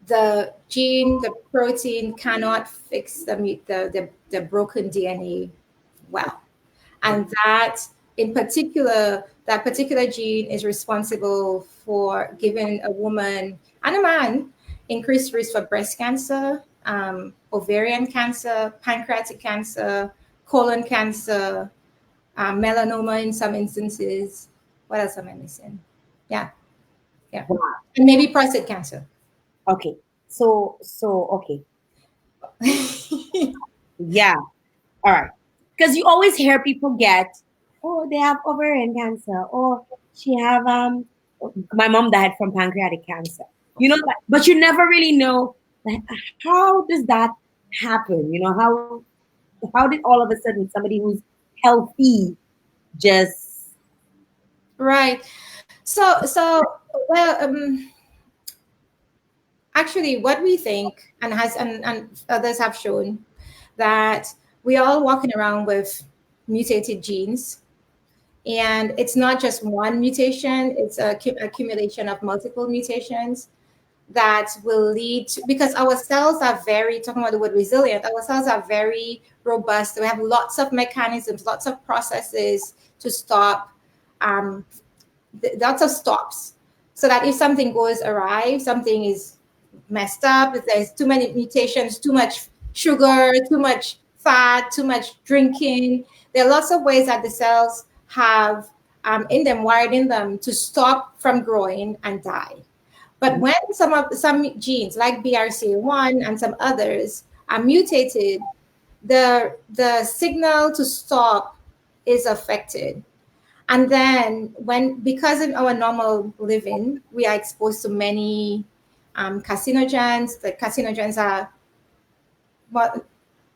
the gene, the protein cannot fix the broken DNA well. And that in particular, that particular gene is responsible for giving a woman and a man increased risk for breast cancer, ovarian cancer, pancreatic cancer, colon cancer, melanoma in some instances. What else am I missing? Yeah, yeah, Wow. and maybe prostate cancer. Okay. Okay. Yeah. All right. Because you always hear people get, oh, they have ovarian cancer, or she have my mom died from pancreatic cancer. You know, but you never really know like, how does that happen? You know, how did all of a sudden somebody who's healthy just Right. So well, actually, what we think and others have shown that we are all walking around with mutated genes, and it's not just one mutation; it's a accumulation of multiple mutations that will lead to, because our cells are very, talking about the word resilient, our cells are very robust. We have lots of mechanisms, lots of processes to stop, um, lots of stops, so that if something goes awry, something is messed up, if there's too many mutations, too much sugar, too much fat, too much drinking, there are lots of ways that the cells have in them, wired in them, to stop from growing and die. But when some genes like BRCA1 and some others are mutated, the signal to stop is affected. And then when, because in our normal living, we are exposed to many carcinogens. The carcinogens are mo-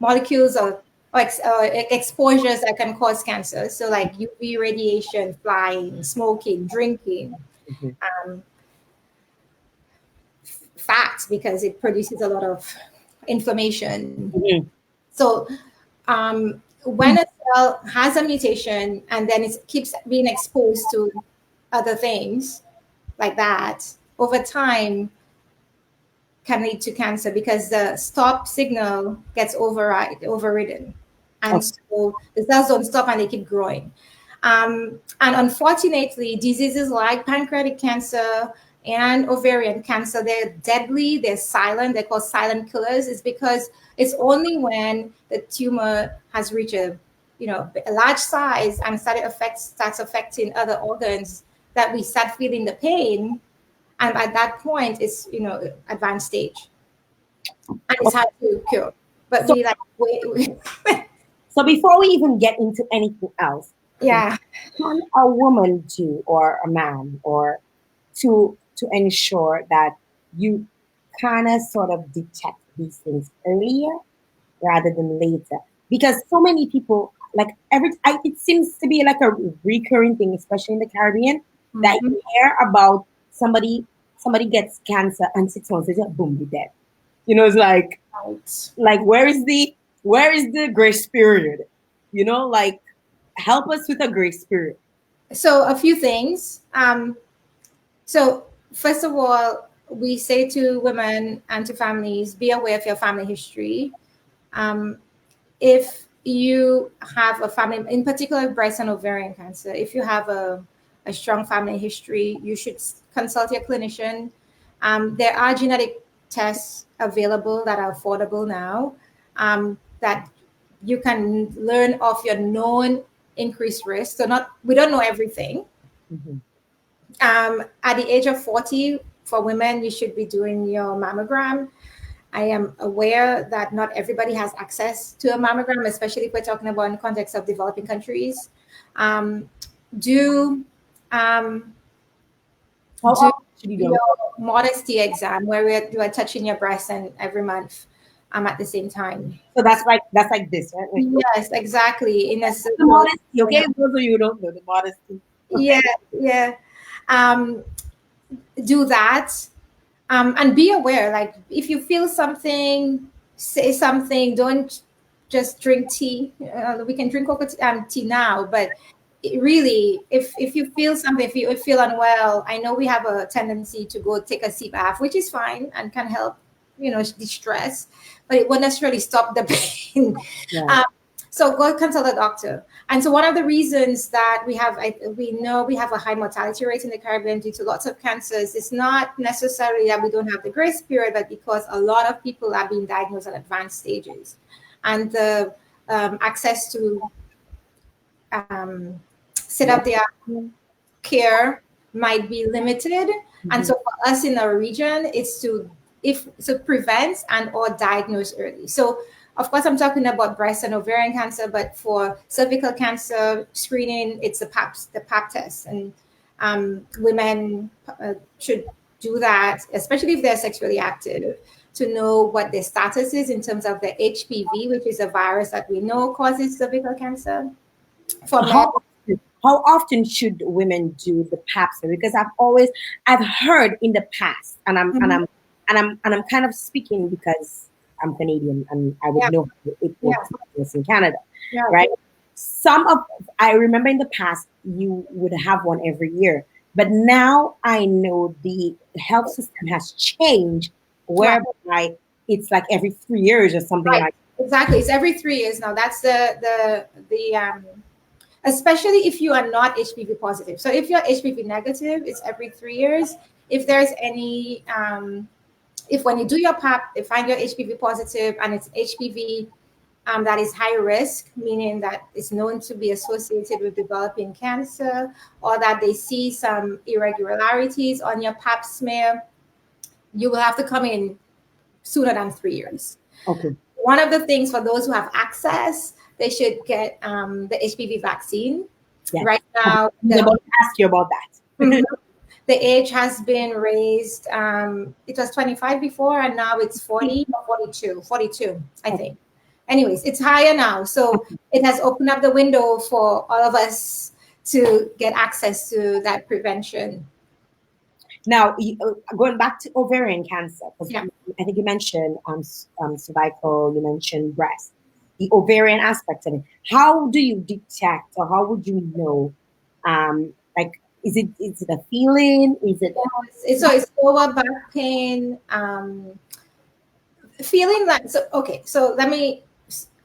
molecules or exposures that can cause cancer. So like UV radiation, flying, smoking, drinking, Mhm. um, fat because it produces a lot of inflammation. Mhm. So when a cell has a mutation and then it keeps being exposed to other things like that, over time can lead to cancer because the stop signal gets overridden. And so the cells don't stop and they keep growing. And unfortunately, diseases like pancreatic cancer and ovarian cancer, they're deadly, they're silent, they're called silent killers. It's because it's only when the tumor has reached a large size and starts affecting other organs that we start feeling the pain. And at that point, it's advanced stage, and it's hard to cure. But So we like wait. so before we even get into anything else, Yeah. can a woman do or a man or to ensure that you kind of sort of detect these things earlier rather than later? Because so many people like it seems to be like a recurring thing, especially in the Caribbean, that Mhm. you hear about somebody somebody gets cancer and 6 months later, boom, they're dead. It's Right. like where is the grace period? Like help us with a grace period. So a few things. So first of all, we say to women and to families, be aware of your family history. Um, if you have a family, in particular breast and ovarian cancer, if you have a strong family history, you should consult your clinician. There are genetic tests available that are affordable now, that you can learn of your known increased risk. So not we don't know everything. Mhm. At the age of 40, for women, you should be doing your mammogram. I am aware that not everybody has access to a mammogram, especially if we're talking about in the context of developing countries. Um, do um, How do often should you do? your modesty exam where we're touching your breast and every month at the same time. So that's like this, right? Like, Yes, exactly. In a the circle. modesty, okay? Those of you who don't know the modesty. Yeah, yeah. Um, do that. And be aware, like if you feel something, say something. Don't just drink tea. We can drink tea now, but really, if you feel something, if you feel unwell, I know we have a tendency to go take a sea bath, which is fine and can help, distress, but it won't necessarily stop the pain. Yeah. um, so go consult a doctor. And so one of the reasons that we know we have a high mortality rate in the Caribbean due to lots of cancers, it's not necessarily that we don't have the grace period, but because a lot of people are being diagnosed at advanced stages, and the access to set Yeah. up their care might be limited. And Mhm. so for us in our region, it's to prevent and or diagnose early. So of course I'm talking about breast and ovarian cancer, but for cervical cancer screening, it's the pap test. And women should do that, especially if they're sexually active, to know what their status is in terms of the HPV, which is a virus that we know causes cervical cancer. For men, How often should women do the pap smear? Because I've heard in the past, and mhm, I'm kind of speaking because I'm Canadian and I would yeah, know how it yeah, works in Canada, yeah. right? Some of I remember in the past you would have one every year, but now I know the health system has changed, Right. whereby it's like every 3 years or something Right. like. Exactly. It's every 3 years now. That's the especially if you are not HPV positive. So if you're HPV negative, it's every 3 years. If there's any if when you do your pap, they find you're HPV positive and it's HPV that is high risk, meaning that it's known to be associated with developing cancer, or that they see some irregularities on your pap smear, you will have to come in sooner than 3 years. Okay, One of the things for those who have access, they should get the HPV vaccine. yes. Right Okay. now, I was about to ask you about mhm, that. the age has been raised. It was 25 before, and now it's 40 or 42, I think. Anyways, it's higher now. So it has opened up the window for all of us to get access to that prevention. Now, going back to ovarian cancer, because Yeah. I think you mentioned cervical, you mentioned breast, the ovarian aspect of it. How do you detect, or how would you know? Like, is it a feeling? Is it? So it's lower back pain, feeling like so. Okay, so let me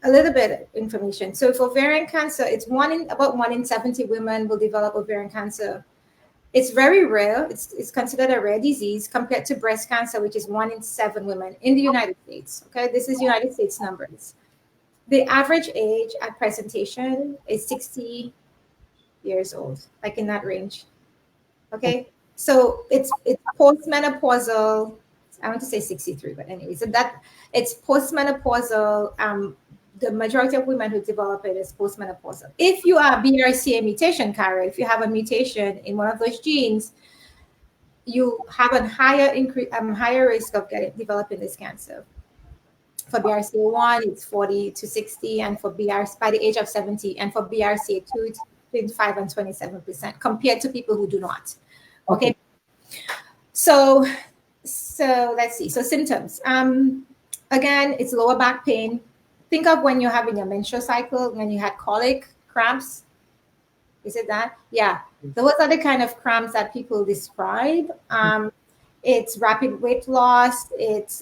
a little bit of information. So for ovarian cancer, it's about 1 in 70 women will develop ovarian cancer. It's very rare. It's considered a rare disease compared to breast cancer, which is 1 in 7 women in the United States. Okay, this is United States numbers. The average age at presentation is 60 years old, like in that range. Okay, so it's postmenopausal. I want to say 63, but anyway, so that it's postmenopausal. The majority of women who develop it is postmenopausal. If you are BRCA mutation carrier, if you have a mutation in one of those genes, you have a higher risk of developing this cancer. For BRCA1, it's 40 to 60, and for BRCA by the age of 70, and for BRCA2, it's 25 and 27% compared to people who do not. Okay. Okay. So, so let's see. So symptoms. Again, it's lower back pain. Think of when you're having a menstrual cycle, when you had colic, cramps. Is it that? Yeah. Those are the kind of cramps that people describe. It's rapid weight loss. It's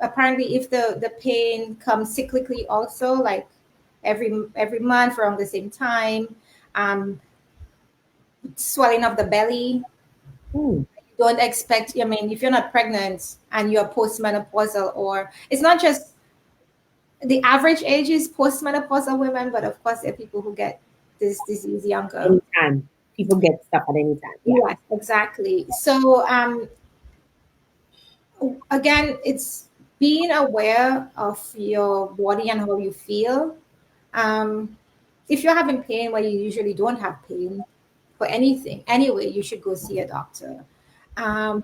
apparently if the pain comes cyclically also, like every month around the same time. Um, Swelling of the belly. Hmm. Don't expect. I mean, if you're not pregnant and you're postmenopausal, or it's not just the average age is postmenopausal women, but of course there are people who get this disease younger. Anytime. People get stuff at any time. Yeah. Yes, exactly. So again, it's being aware of your body and how you feel. Um, if you're having pain where you usually don't have pain for anything, anyway, you should go see a doctor. Um,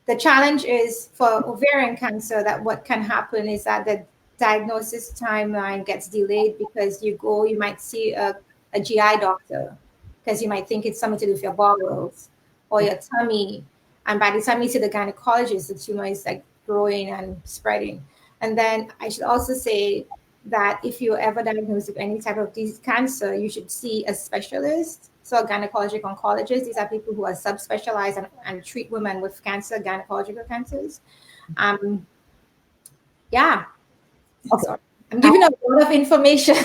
the challenge is for ovarian cancer that what can happen is that the diagnosis timeline gets delayed because you might see a GI doctor because you might think it's something to do with your bowels or your tummy. And by the time you see the gynecologist, the tumor is like growing and spreading. And then I should also say that if you're ever diagnosed with any type of disease cancer, you should see a specialist. So a gynecologic oncologist, these are people who are subspecialized and treat women with cancer, gynecological cancers. Um, yeah, Okay. sorry. I'm giving a lot of information.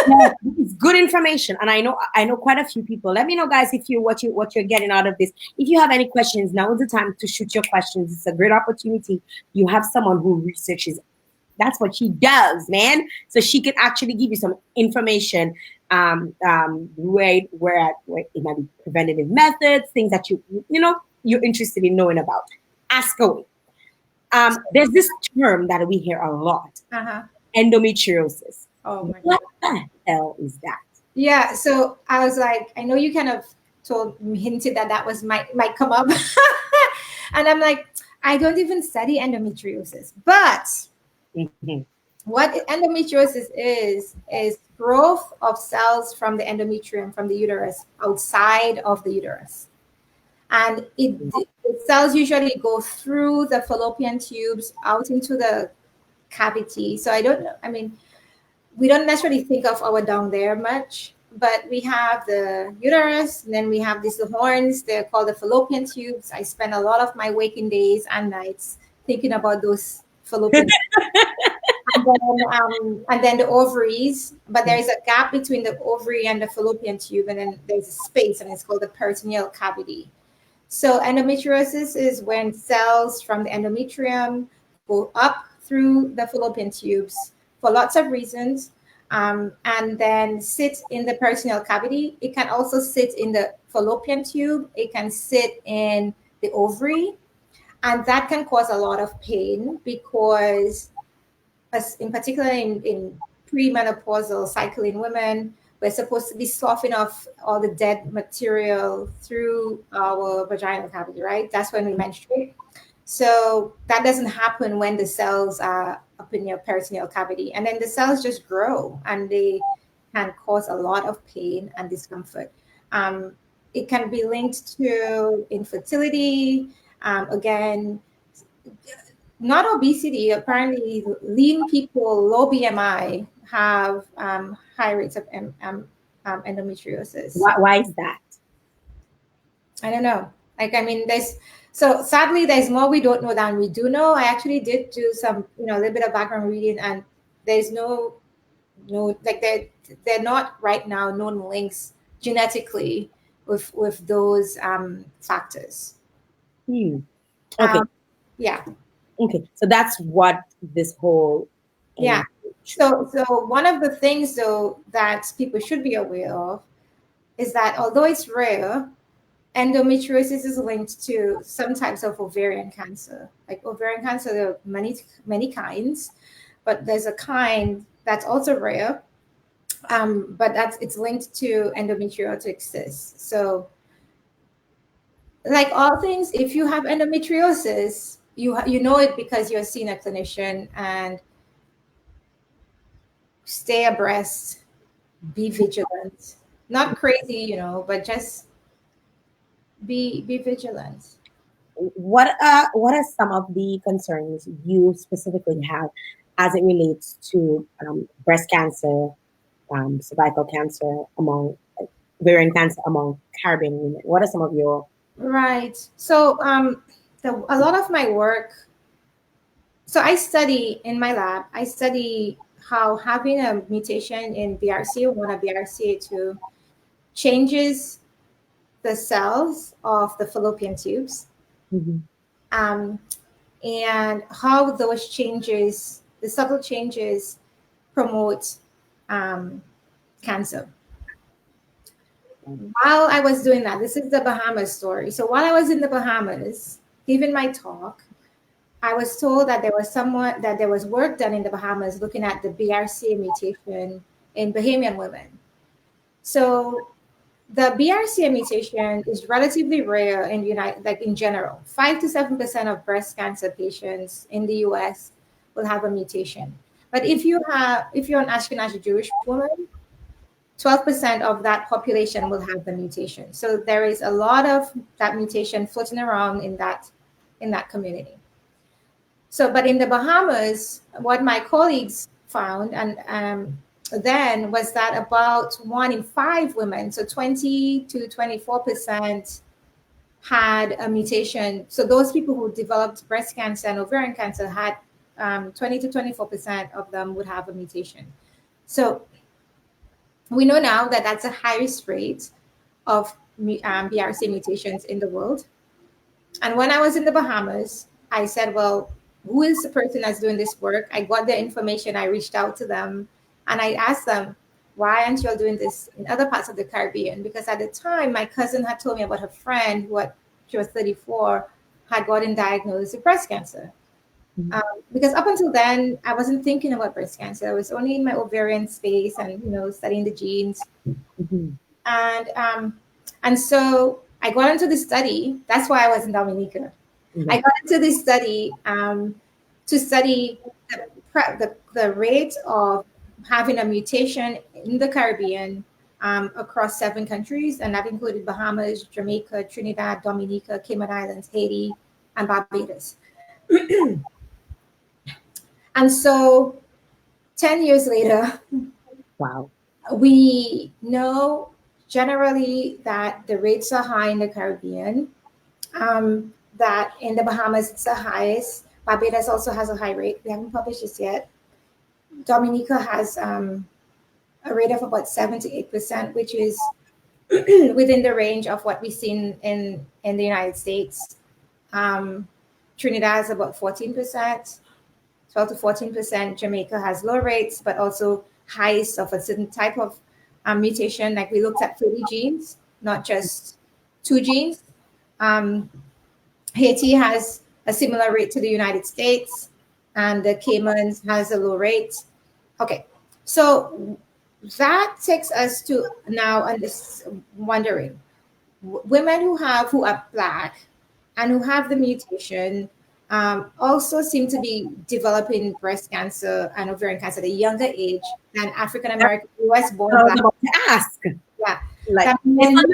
Yeah, it's good information, and I know quite a few people. Let me know, guys, if you what you're getting out of this. If you have any questions, now is the time to shoot your questions. It's a great opportunity. You have someone who researches. That's what she does, man. So she can actually give you some information. Where it might be preventative methods, things that you're interested in knowing about. Ask away. There's this term that we hear a lot: Uh-huh. endometriosis. Oh my God. What the hell is that? Yeah, so I was like, I know you kind of hinted that that was might come up, and I'm like, I don't even study endometriosis, but Mhm. what endometriosis is growth of cells from the endometrium from the uterus outside of the uterus, and the cells usually go through the fallopian tubes out into the cavity. So I don't know. I mean, we don't necessarily think of our down there much, but we have the uterus, and then we have these horns. They're called the fallopian tubes. I spend a lot of my waking days and nights thinking about those fallopian. And then the ovaries, but there is a gap between the ovary and the fallopian tube, and then there's a space, and it's called the peritoneal cavity. So endometriosis is when cells from the endometrium go up through the fallopian tubes for lots of reasons, and then sit in the peritoneal cavity. It can also sit in the fallopian tube. It can sit in the ovary, and that can cause a lot of pain because, as in particular in premenopausal cycling women, we're supposed to be sloughing off all the dead material through our vaginal cavity, right? That's when we menstruate. So that doesn't happen when the cells are up in your peritoneal cavity. And then the cells just grow and they can cause a lot of pain and discomfort. Um, it can be linked to infertility. Again, not obesity. Apparently, lean people, low BMI, have high rates of endometriosis. Why is that? I don't know. Like, I mean, there's so sadly there's more we don't know than we do know. I actually did do some, a little bit of background reading, and there's no like they're not right now known links genetically with those factors. Hmm. Okay. Um, yeah. Okay. So that's what this whole Yeah. and So one of the things though that people should be aware of is that although it's rare, endometriosis is linked to some types of ovarian cancer. Like ovarian cancer, there are many kinds, but there's a kind that's also rare. But it's linked to endometriotic cysts. So, like all things, if you have endometriosis, you know it because you're seeing a clinician, and stay abreast, be vigilant, not crazy, but just be vigilant. what are some of the concerns you specifically have as it relates to breast cancer, cervical cancer among ovarian cancer among Caribbean women? What are some of your Right. So a lot of my work, so I study in my lab, I study how having a mutation in BRCA1 or BRCA2 changes the cells of the fallopian tubes, Mhm. um, and how those changes, the subtle changes, promote um, cancer. While I was doing that, this is the Bahamas story. So while I was in the Bahamas giving my talk, I was told that there was work done in the Bahamas looking at the BRCA mutation in Bahamian women. So the BRCA mutation is relatively rare in United, like in general. 5 to 7% of breast cancer patients in the U.S. will have a mutation. But if you're an Ashkenazi Jewish woman, 12% of that population will have the mutation. So there is a lot of that mutation floating around in that community. So, but in the Bahamas, what my colleagues found and then was that about 1 in 5 women, so 20 to 24%, had a mutation. So those people who developed breast cancer and ovarian cancer had 20 to 24% of them would have a mutation. So we know now that that's the highest rate of BRCA mutations in the world. And when I was in the Bahamas, I said, well, who is the person that's doing this work? I got the information, I reached out to them, and I asked them, why aren't you all doing this in other parts of the Caribbean? Because at the time, my cousin had told me about her friend who she was 34, had gotten diagnosed with breast cancer. Mhm. Because up until then, I wasn't thinking about breast cancer. I was only in my ovarian space and, studying the genes. Mhm. And so I got into the study. That's why I was in Dominica. I Mhm. got into this study to study the rate of having a mutation in the Caribbean across 7 countries, and that included Bahamas, Jamaica, Trinidad, Dominica, Cayman Islands, Haiti, and Barbados. And so 10 years later, Wow. we know generally that the rates are high in the Caribbean, that in the Bahamas it's the highest. Barbados also has a high rate. We haven't published this yet. Dominica has a rate of about 7 to 8%, which is within the range of what we've seen in the United States. Um, Trinidad is about 14%, 12 to 14%. Jamaica has low rates, but also highs of a certain type of mutation. Like we looked at 30 genes, not just 2 genes. Um, Haiti has a similar rate to the United States, and the Caymans has a low rate. Okay, so that takes us to now and this wondering women who are black and who have the mutation also seem to be developing breast cancer and ovarian cancer at a younger age than African That's American US born what I was black. about to ask. Yeah, Like that it's men. not,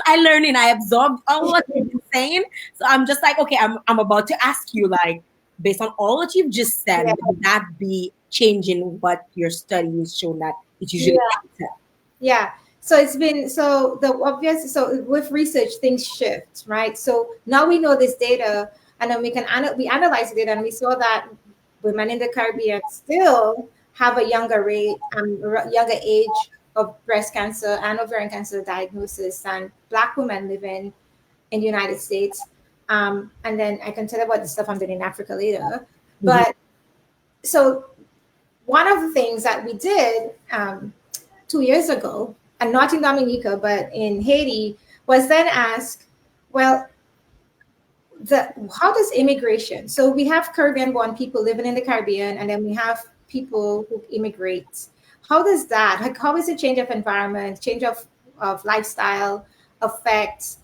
I learning, I absorbed all what you've been saying. So I'm just like, okay, I'm about to ask you, like, based on all that you've just said, Yeah, would that be changing what your study is showing that it's usually yeah. later? Yeah. So it's been so the obvious. So with research, things shift, right? So now we know this data, and then we analyze the data, and we saw that women in the Caribbean still have a younger rate, younger age of breast cancer and ovarian cancer diagnosis than Black women living in the United States. And then I can tell you about the stuff I'm doing in Africa later. Mhm. But so one of the things that we did 2 years ago, and not in Dominica, but in Haiti, was then ask, well, how does immigration? So we have Caribbean-born people living in the Caribbean, and then we have people who immigrate. How does that? Like, how is the change of environment, change of lifestyle affect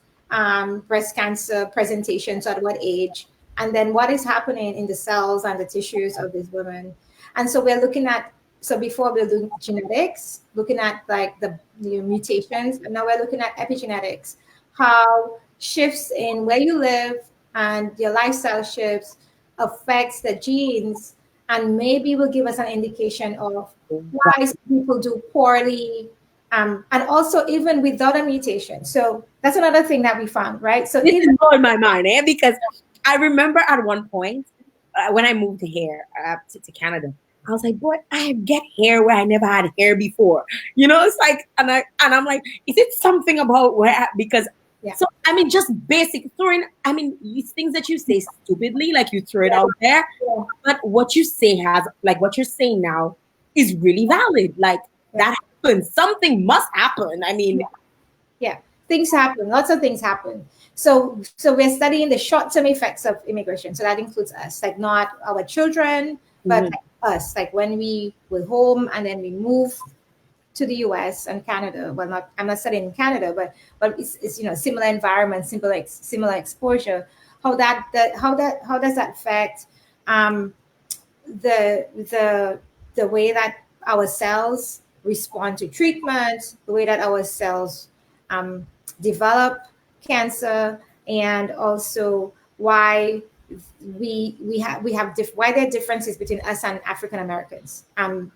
breast cancer presentations at what age? And then what is happening in the cells and the tissues of these women? And so we're looking at, so before we're doing genetics, looking at like the mutations, and now we're looking at epigenetics, how shifts in where you live, and your lifestyle shifts affects the genes, and maybe will give us an indication of Wow. why some people do poorly, and also even without a mutation. So that's another thing that we found, right? So This even is blowing my mind, because I remember at one point when I moved here to Canada, I was like, boy, I get hair where I never had hair before. It's like, and I'm like, is it something about because yeah, so I mean, just basic throwing. I mean, these things that you say stupidly, like you throw it yeah, out there, yeah, but what you say has, like what you're saying now, is really valid. Like yeah. that happens. Something must happen. I mean, Yeah, things happen. Lots of things happen. So we're studying the short-term effects of immigration. So that includes us, like not our children, but mhm. like us, like when we were home and then we move to the US and Canada. Well, not I'm not studying in Canada, but it's similar environment, similar exposure. How does that affect um, the the way that our cells respond to treatment, the way that our cells um, develop cancer, and also why why there are differences between us and African Americans,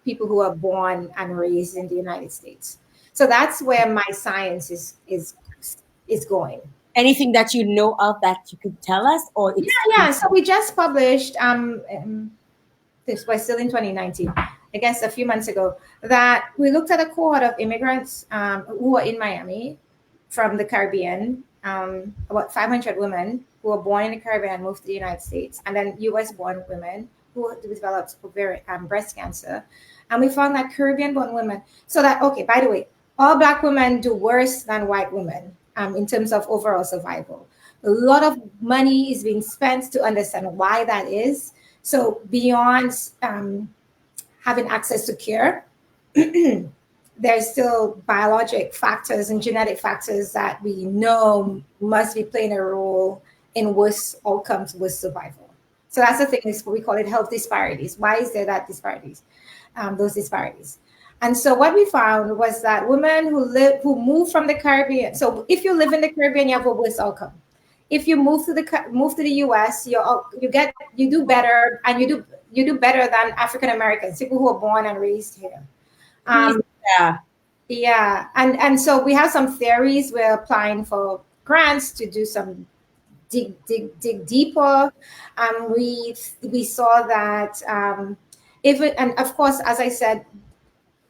people who are born and raised in the United States. So that's where my science is going. Anything that you know of that you could tell us, or Yeah, it's yeah. So we just published this was still in 2019, I guess a few months ago, that we looked at a cohort of immigrants who were in Miami from the Caribbean, about 500 women who were born in the Caribbean and moved to the United States, and then US born women who developed ovarian breast cancer. And we found that Caribbean born women, so that, okay, by the way, all Black women do worse than white women in terms of overall survival. A lot of money is being spent to understand why that is. So beyond having access to care, there's still biologic factors and genetic factors that we know must be playing a role in worse outcomes, worse survival. So that's the thing, is we call it health disparities. Why is there that disparities, those disparities? And so what we found was that women who move from the Caribbean. So if you live in the Caribbean, you have a worse outcome. If you move to the US, you do better, and you do better than African Americans, people who are born and raised here. Um, yeah. yeah, and so we have some theories. We're applying for grants to do some dig deeper. We saw that and of course, as I said,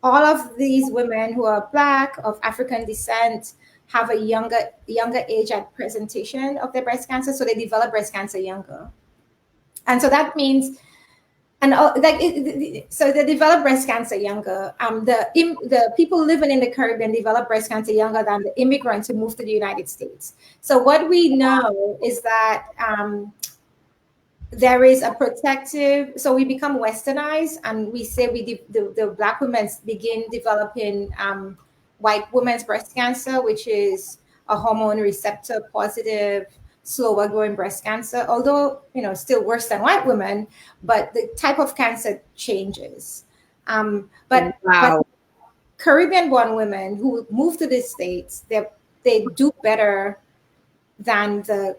all of these women who are Black, of African descent, have a younger age at presentation of their breast cancer, so they develop breast cancer younger. And so that means, and so they develop breast cancer younger. The people living in the Caribbean develop breast cancer younger than the immigrants who moved to the United States. So what we know is that there is a protective, so we become westernized, and we say the Black women begin developing white women's breast cancer, which is a hormone receptor positive, slower growing breast cancer, although still worse than white women, but the type of cancer changes. But Wow. Caribbean born women who move to the States, they do better than the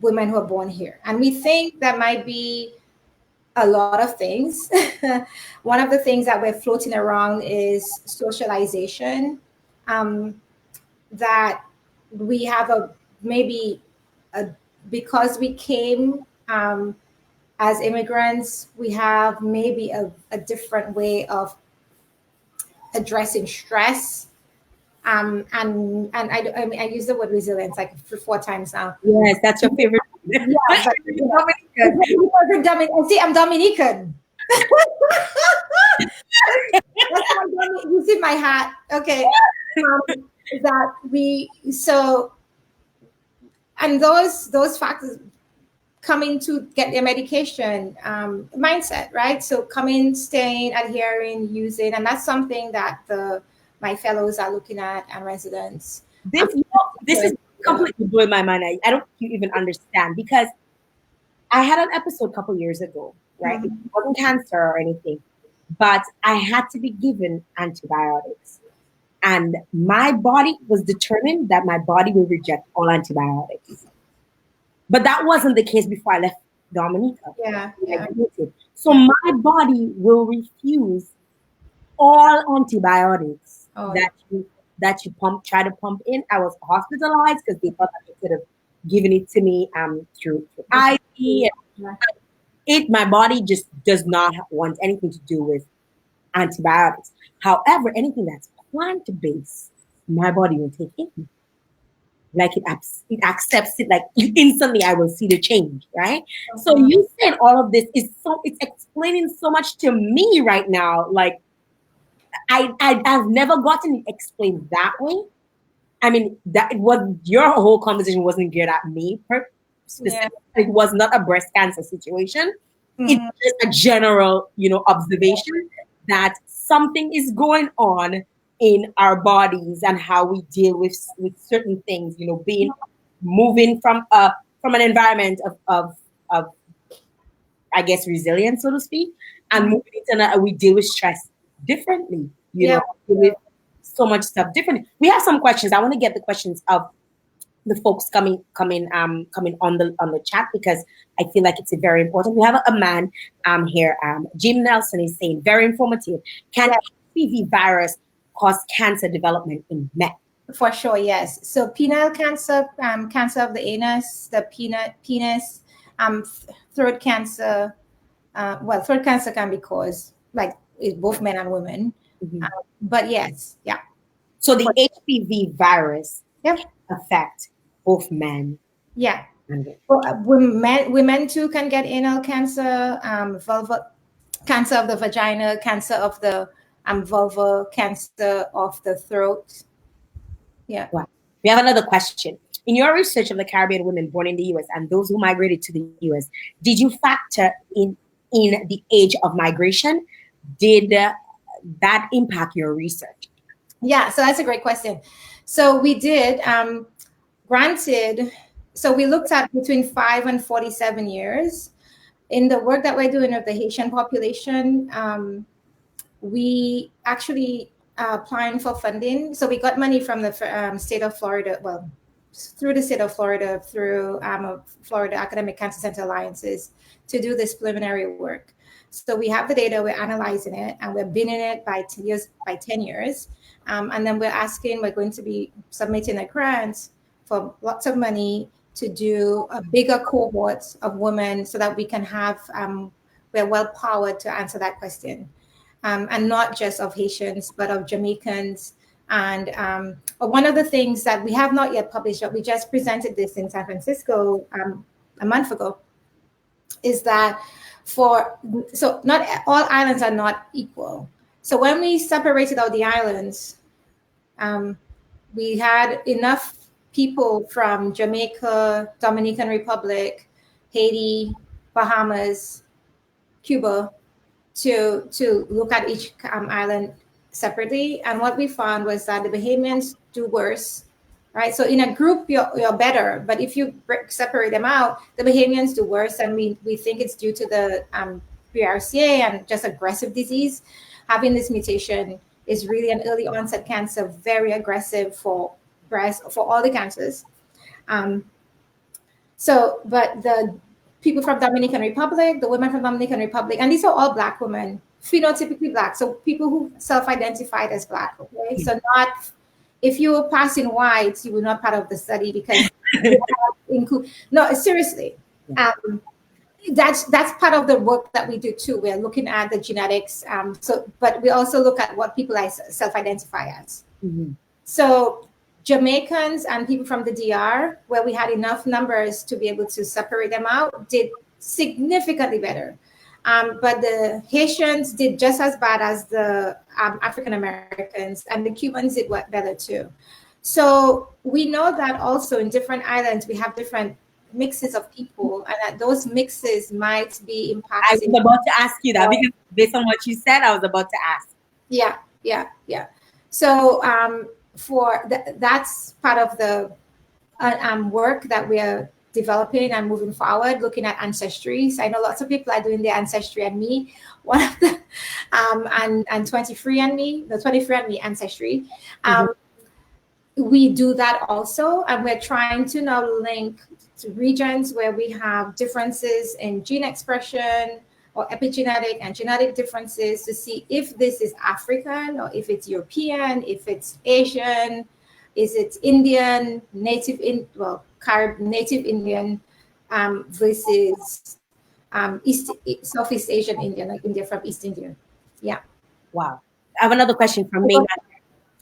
women who are born here. And we think that might be a lot of things. One of the things that we're floating around is socialization. Um, that we have maybe a because we came as immigrants, we have maybe a different way of addressing stress. I mean, I use the word resilience like 4 times now. Yes, that's your favorite. Yeah, but Dominican. see, I'm Dominican. That's you see my hat. Okay. That we so and those factors coming to get their medication, mindset, right? So coming, staying, adhering, using, and that's something that my fellows are looking at, and residents. This is completely blowing my mind. I don't even understand, because I had an episode a couple years ago, right? It Mhm. wasn't cancer or anything, but I had to be given antibiotics. And my body was determined that my body will reject all antibiotics. But that wasn't the case before I left Dominica. Yeah, yeah, Migrated. So yeah. my body will refuse all antibiotics Oh, yeah. that you try to pump in. I was hospitalized because they thought that they could have given it to me through This- IV. yeah. My body just does not want anything to do with antibiotics. However, anything that's plant based, my body will take it. Like it accepts it. Like instantly, I will see the change. Right. So Uh-huh. you said all of this is it's explaining so much to me right now. Like I've never gotten it explained that way. I mean, that it was your whole conversation wasn't geared at me Yeah. specifically. It was not a breast cancer situation. It's Hmm. just a general, observation that something is going on in our bodies and how we deal with certain things. Being moving from an environment of I guess resilience, so to speak, and Hmm. moving into we deal with stress differently. Yeah. Deal with so much stuff differently. We have some questions. I want to get the questions of the folks coming on the chat because I feel like it's very important. We have a man here. Jim Nelson is saying very informative. Can Yeah. HPV virus cause cancer development in men? For sure, yes. So penile cancer, cancer of the anus, the penis, throat cancer. Well, throat cancer can be caused like in both men and women. Mhm. But yes, yeah. So the HPV virus Yep. affect both men Yeah. and women. Well, women too can get anal cancer, vulva cancer of the vagina, cancer of the vulva, cancer of the throat. Yeah. Wow. We have another question. In your research of the Caribbean women born in the US and those who migrated to the US, did you factor in the age of migration? Did that impact your research? Yeah. So that's a great question. So we did. Granted, so we looked at between 5 and 47 years. In the work that we're doing of the Haitian population, we actually applying for funding. So we got money from the state of Florida, well, through the state of Florida, through Florida Academic Cancer Center Alliances to do this preliminary work. So we have the data, we're analyzing it, and we're binning it by 10 years. And then we're going to be submitting a grant for lots of money to do a bigger cohort of women so that we can have, we're well powered to answer that question. And not just of Haitians, but of Jamaicans. And one of the things that we have not yet published, but we just presented this in San Francisco a month ago, is that so not all islands are not equal. So when we separated out the islands, we had enough people from Jamaica, Dominican Republic, Haiti, Bahamas, Cuba to look at each island separately. And what we found was that the Bahamians do worse, right? So in a group, you're better. But if you separate them out, the Bahamians do worse. And we think it's due to the BRCA and just aggressive disease. Having this mutation is really an early onset cancer, very aggressive for breast, for all the cancers. Um, but the people from Dominican Republic, the women from Dominican Republic, and these are all Black women, phenotypically Black. So people who self-identified as Black, okay? So not, if you were passing white, you were not part of the study because no, seriously. That's part of the work that we do too. We're looking at the genetics. But we also look at what people self-identify as. Mm-hmm. So Jamaicans and people from the DR, where we had enough numbers to be able to separate them out, did significantly better. But the Haitians did just as bad as the African Americans, and the Cubans did better too. So we know that also in different islands, we have different mixes of people, and that those mixes might be impacting. I was about to ask you that because based on what you said, I was about to ask. Yeah. So that's part of the work that we are developing and moving forward, looking at ancestry. So I know lots of people are doing their Ancestry&Me, one of the and 23andMe, the 23andMe Ancestry. we do that also, and we're trying to now link to regions where we have differences in gene expression or epigenetic and genetic differences to see if this is African or if it's European, if it's Asian, is it Indian, native Indian versus Southeast Asian Indian, like India from East India. Yeah. Wow. I have another question from Mayman.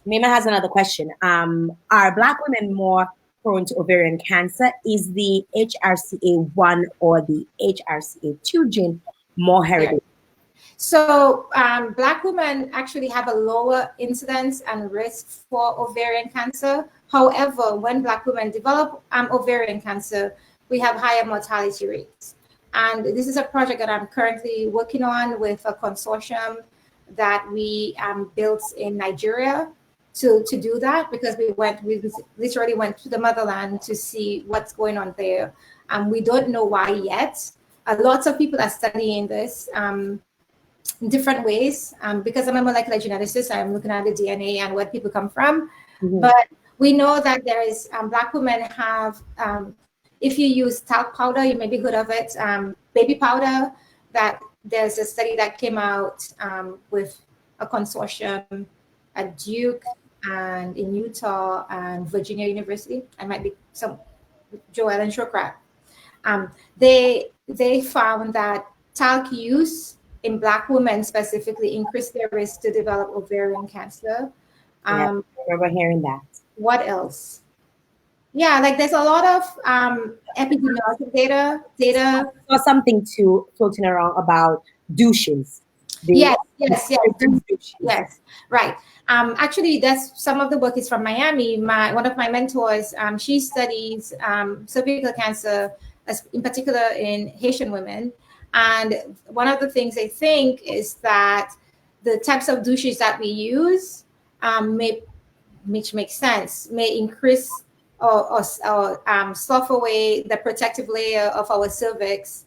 Mayman has another question. Are Black women more prone to ovarian cancer? Is the HRCA1 or the HRCA2 gene more hereditary? So Black women actually have a lower incidence and risk for ovarian cancer. However, when Black women develop ovarian cancer, we have higher mortality rates. And this is a project that I'm currently working on with a consortium that we built in Nigeria to do that, because we literally went to the motherland to see what's going on there. We don't know why yet. Lots of people are studying this in different ways. Because I'm a molecular geneticist, I'm looking at the DNA and where people come from. Mm-hmm. But we know that there is Black women have, if you use talc powder, you may be heard of it, baby powder, that there's a study that came out with a consortium at Duke and in Utah and Virginia University. I might be some Joel and Shokrat. They found that talc use in Black women specifically increased their risk to develop ovarian cancer. I remember hearing that. What else? Yeah, like there's a lot of epidemiologic data. I saw something too floating around about douches. Yes, right. Actually, that's some of the work is from Miami. One of my mentors, she studies cervical cancer, in particular in Haitian women. And one of the things they think is that the types of douches that we use, which makes sense, may increase or slough away the protective layer of our cervix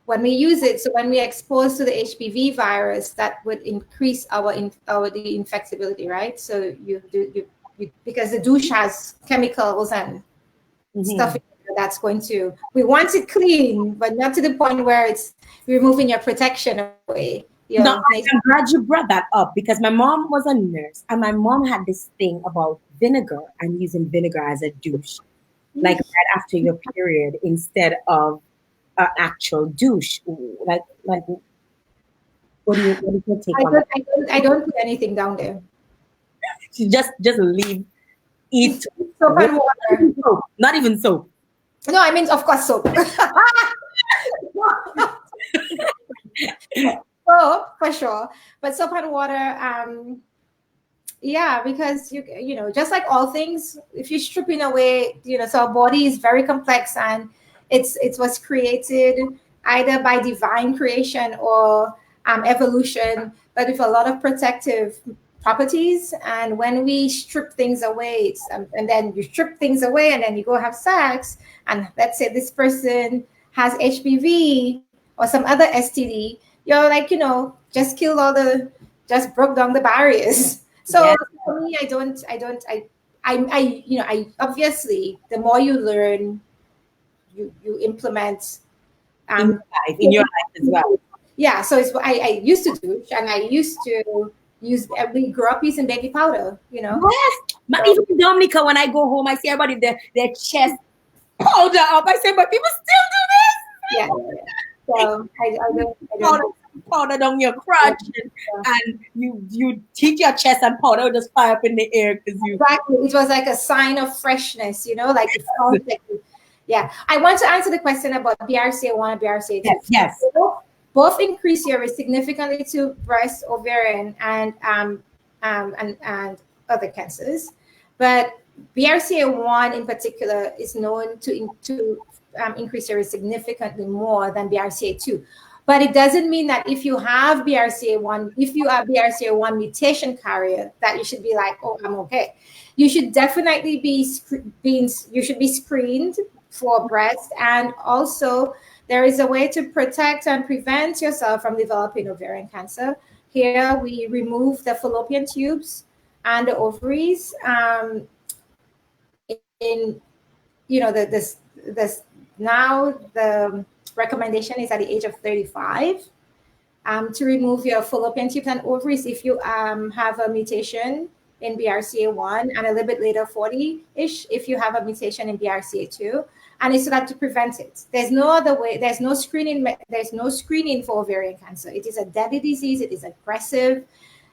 when we use it. So when we expose to the HPV virus, that would increase our the infectability, right? So you because the douche has chemicals and stuff that's going to, we want it clean, but not to the point where it's removing your protection away. No, I'm glad you brought that up, because my mom was a nurse and my mom had this thing about vinegar and using vinegar as a douche, like right after your period instead of an actual douche. Like what do you take on that? I don't put anything down there. Just leave it. Soap and water. Not even soap. No, I mean, of course, soap. Soap, for sure. But soap and water, yeah, because you know, just like all things, if you're stripping away, so our body is very complex, and it was created either by divine creation or evolution, but with a lot of protective properties. And when we strip things away, and then you strip things away and then you go have sex, and let's say this person has HPV or some other STD, you're like, just just broke down the barriers. So for me, I obviously, the more you learn, you implement in your life as well. Yeah, so it's what I used to do, and I used to use. We grew up using baby powder, Yes, but even in Dominica, when I go home, I see everybody their chest powder up. I say, but people still do this. Yeah. So I don't powder down your crotch, and you teach your chest and powder just fly up in the air because you. Exactly, it was like a sign of freshness, like it sounds like. Yeah, I want to answer the question about BRCA1 and BRCA2. Yes. Both increase your risk significantly to breast, ovarian, and other cancers. But BRCA1 in particular is known to increase your risk significantly more than BRCA2. But it doesn't mean that if you have BRCA1, if you are BRCA1 mutation carrier, that you should be like, oh, I'm okay. You should definitely be screened for breast, and also there is a way to protect and prevent yourself from developing ovarian cancer. Here we remove the fallopian tubes and the ovaries. In this now the recommendation is at the age of 35 to remove your fallopian tubes and ovaries if you have a mutation in BRCA1, and a little bit later 40-ish if you have a mutation in BRCA2. And it's so that to prevent it. There's no other way. There's no screening for ovarian cancer. It is a deadly disease. It is aggressive.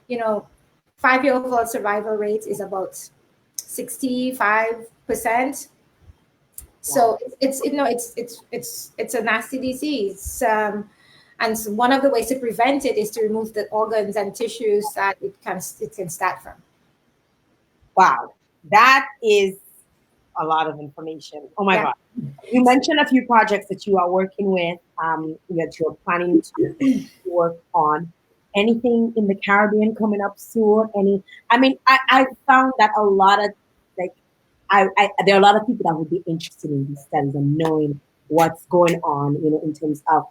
5-year overall survival rate is about 65%. So it's a nasty disease. And so one of the ways to prevent it is to remove the organs and tissues that it can start from. Wow, that is a lot of information. Oh my God. You mentioned a few projects that you are working with, that you're planning to work on. Anything in the Caribbean coming up soon? I found that a lot of there are a lot of people that would be interested in these studies and knowing what's going on, in terms of,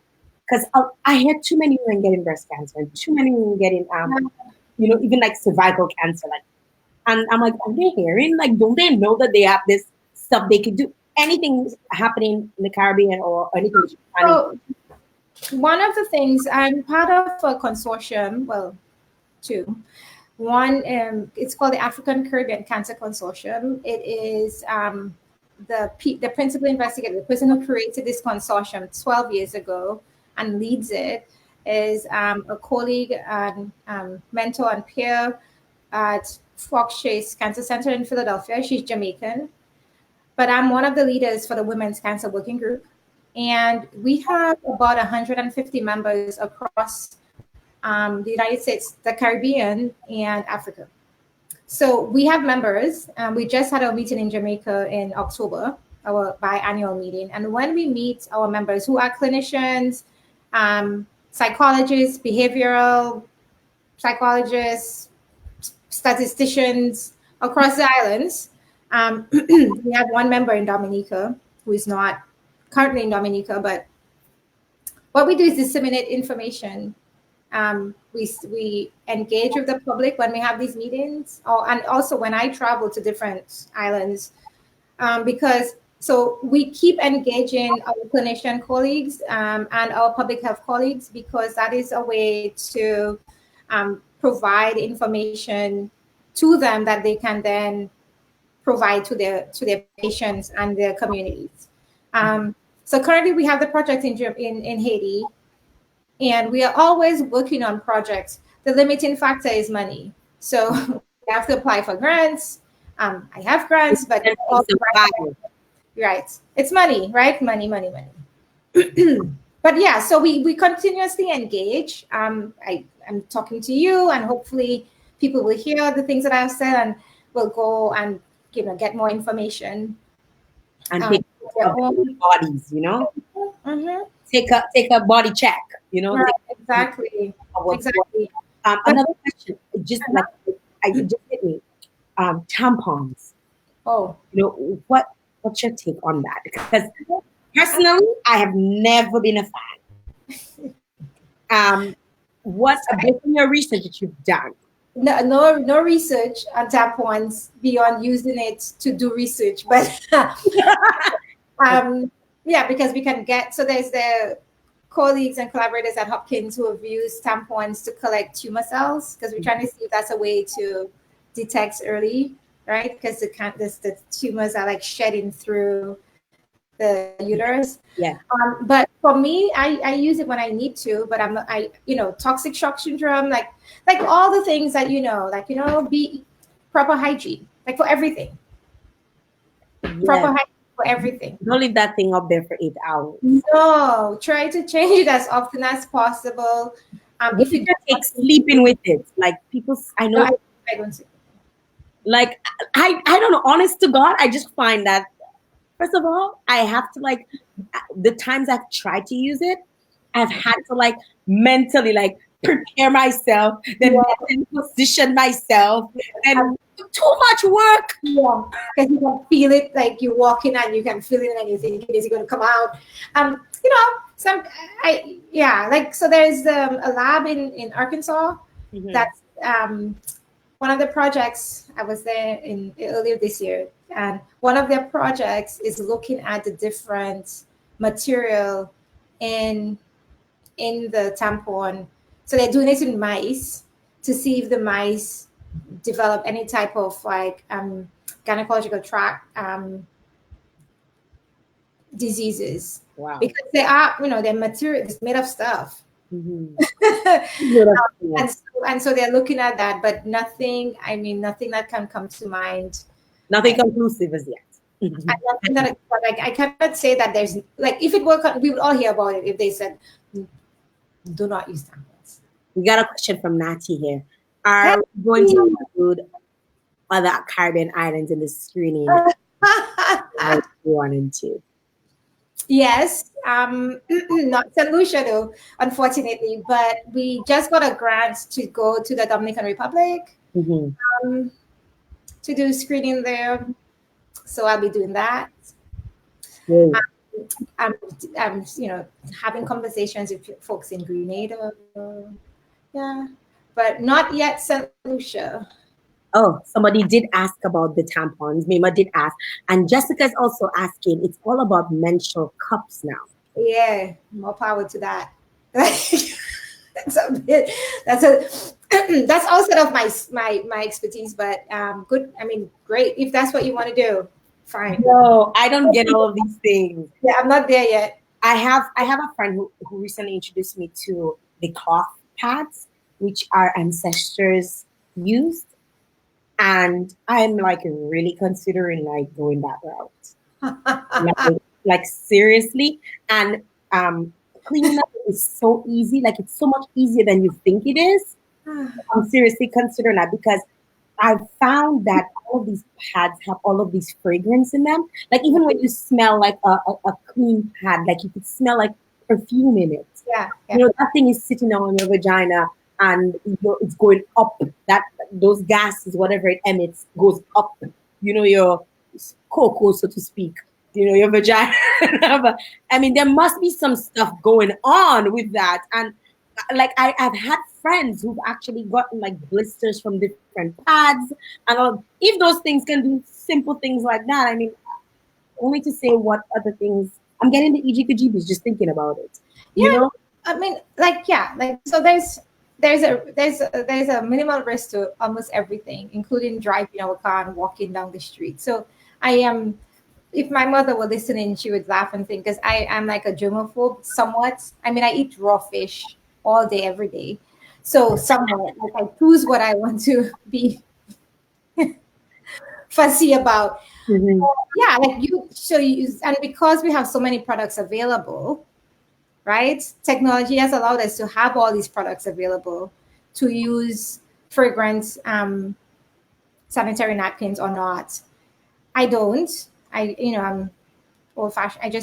because I hear too many women getting breast cancer and too many women getting, even like cervical cancer, and I'm like, are they hearing? Like, don't they know that they have this stuff they could do? Anything happening in the Caribbean or anything? So, one of the things, I'm part of a consortium, well, two. One, it's called the African Caribbean Cancer Consortium. It is the principal investigator, the person who created this consortium 12 years ago and leads it, is a colleague and mentor and peer at Fox Chase Cancer Center in Philadelphia. She's Jamaican. But I'm one of the leaders for the Women's Cancer Working Group. And we have about 150 members across the United States, the Caribbean, and Africa. So we have members. We just had a meeting in Jamaica in October, our biannual meeting. And when we meet our members who are clinicians, psychologists, behavioral psychologists, statisticians across the islands, we have one member in Dominica who is not currently in Dominica, but what we do is disseminate information. We engage with the public when we have these meetings, and also when I travel to different islands, so we keep engaging our clinician colleagues and our public health colleagues, because that is a way to provide information to them that they can then provide to their patients and their communities. So currently we have the project in Haiti. And we are always working on projects. The limiting factor is money. So we have to apply for grants. I have grants, but right. It's money, right? Money. But yeah, so we continuously engage. I'm talking to you, and hopefully people will hear the things that I've said and will go and get more information. And take care of their bodies, Mm-hmm. Take a body check, Right, exactly. Another question, just hit me. Tampons. Oh. What's your take on that? Because personally, I have never been a fan. What's based on your research that you've done? No research on tampons beyond using it to do research, but yeah, because we can so there's the colleagues and collaborators at Hopkins who have used tampons to collect tumor cells, because we're trying to see if that's a way to detect early, right? Because the tumors are like shedding through the uterus. Yeah. But for me, I use it when I need to, but toxic shock syndrome, like all the things that be proper hygiene, like for everything. Yeah. Proper hygiene for everything. Don't leave that thing up there for 8 hours. No, try to change it as often as possible. If you can take sleeping with it, like people, I know. No, I don't see. Like I don't know. Honest to God, I just find that, first of all, I have to the times I've tried to use it, I've had to mentally prepare myself, then position myself, and too much work. Yeah, because you can feel it, like you're walking and you can feel it, and you think, is it going to come out? So there's a lab in Arkansas, mm-hmm. that's one of the projects, I was there in earlier this year, and one of their projects is looking at the different material in the tampon. So they're doing it in mice to see if the mice develop any type of like gynecological tract diseases, Wow. because they are, their material is made of stuff. Mm-hmm. And so they're looking at that, but nothing, I mean, nothing that can come to mind. Nothing conclusive as yet. And nothing that, like, I cannot say that there's, like, if it were, we would all hear about it if they said, do not use tampons. We got a question from Nati here. Are we going to include other Caribbean islands in the screening? 1 and 2. Yes, not St. Lucia though, unfortunately, but we just got a grant to go to the Dominican Republic to do screening there. So I'll be doing that. I'm, having conversations with folks in Grenada. Yeah, but not yet St. Lucia. Oh, somebody did ask about the tampons. Mima did ask. And Jessica's also asking, it's all about menstrual cups now. Yeah, more power to that. That's a bit, that's outside of my expertise, but good. I mean, great. If that's what you want to do, fine. No, I don't get all of these things. Yeah, I'm not there yet. I have a friend who recently introduced me to the cloth pads, which our ancestors used. And I'm like really considering like going that route. like seriously. And cleaning up is so easy. Like it's so much easier than you think it is. I'm seriously considering that because I've found that all of these pads have all of these fragrance in them. Like even when you smell like a clean pad, like you could smell like perfume in it. Yeah. You know, that thing is sitting on your vagina and it's going up. That those gases, whatever it emits, goes up. You know, your cocoa, so to speak. You know, your vagina. I mean, there must be some stuff going on with that. And like I've had friends who've actually gotten like blisters from different pads. And if those things can do simple things like that, I mean, only to say what other things. I'm getting the EG just thinking about it. You know? I mean, like so there's a minimal risk to almost everything, including driving our car and walking down the street. So I am, if my mother were listening, she would laugh and think, because I am like a germaphobe somewhat. I mean, I eat raw fish all day, every day. So somewhat, like I choose what I want to be fussy about. Yeah, like and because we have so many products available, right? Technology has allowed us to have all these products available to use fragrance sanitary napkins or not. I don't. I'm old fashioned.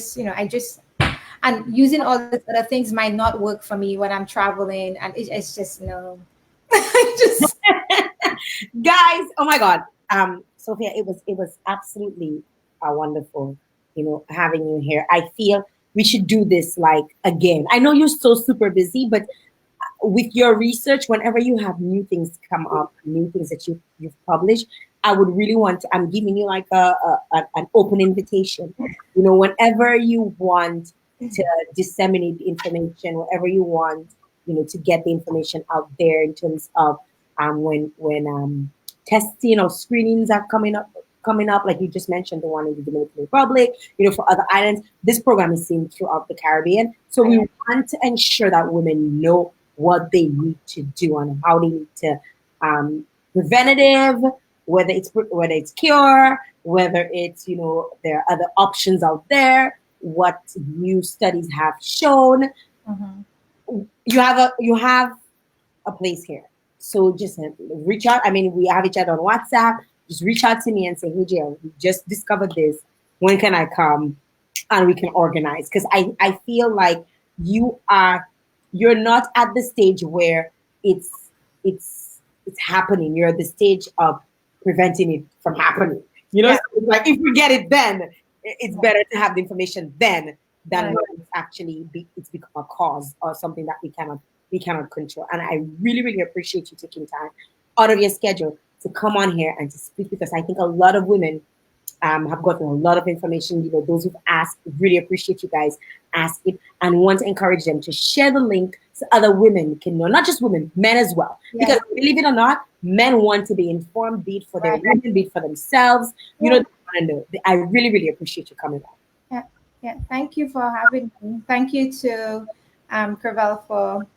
And using all these other things might not work for me when I'm traveling, and it's just no. Guys, oh my God, Sophia, it was absolutely wonderful, having you here. I feel we should do this like again. I know you're so super busy, but with your research, whenever you have new things come up, new things that you've published, I would really want to. I'm giving you like an open invitation. Whenever you want to disseminate the information, wherever you want, to get the information out there in terms of when testing or screenings are coming up, like you just mentioned, the one in the Dominican Republic, for other islands. This program is seen throughout the Caribbean. So we want to ensure that women know what they need to do and how they need to preventative, whether it's cure, whether it's, there are other options out there, what new studies have shown. You have a place here. So just reach out. I mean, we have each other on WhatsApp. Just reach out to me and say, hey, Jael, we just discovered this. When can I come? And we can organize. Because I feel like you're not at the stage where it's happening. You're at the stage of preventing it from happening. So it's like if we get it then, it's better to have the information then than when it's actually it's become a cause or something that we cannot control. And I really, really appreciate you taking time out of your schedule. to come on here and to speak, because I think a lot of women have gotten a lot of information. You know, those who've asked, really appreciate you guys asking, and want to encourage them to share the link so other women can know, not just women, men as well. Yes. Because believe it or not, men want to be informed, be it for their Right. women, be it for themselves. You Yeah. know, they want to know. I really, really appreciate you coming on. Yeah. Yeah. Thank you for having me. Thank you to Cravel for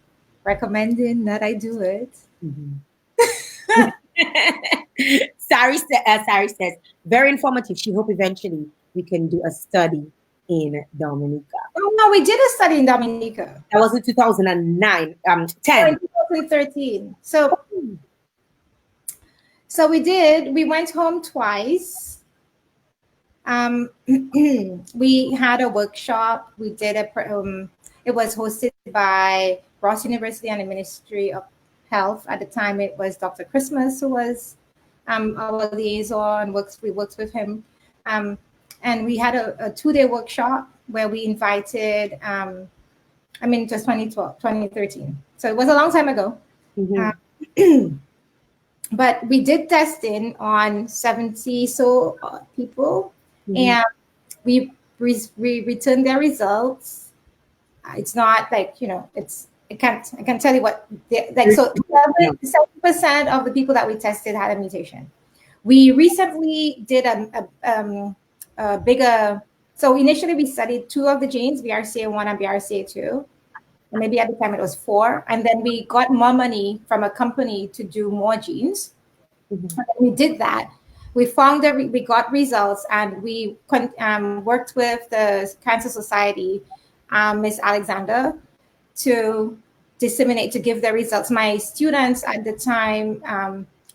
recommending that I do it. Mhm. Sari says, very informative. She hope eventually we can do a study in Dominica. Oh no, we did a study in Dominica. That was in 2009, Oh, 10. in 2013. So we did. We went home twice. We had a workshop. We did it was hosted by Ross University and the Ministry of Health. At the time, it was Dr. Christmas who was our liaison. We worked with him, um, and we had a 2-day workshop where we invited. It was 2012, 2013. So it was a long time ago. Mm-hmm. But we did testing on 70 so people, Mm-hmm. and we returned their results. It's not like, it's I can't tell you what like, so 7% of the people that we tested had a mutation. We recently did a bigger, so initially we studied 2 of the genes, BRCA1 and BRCA2. And maybe at the time it was 4. And then we got more money from a company to do more genes. Mm-hmm. We did that. We found that we got results, and we worked with the Cancer Society, Miss Alexander, to disseminate, to give the results. My students at the time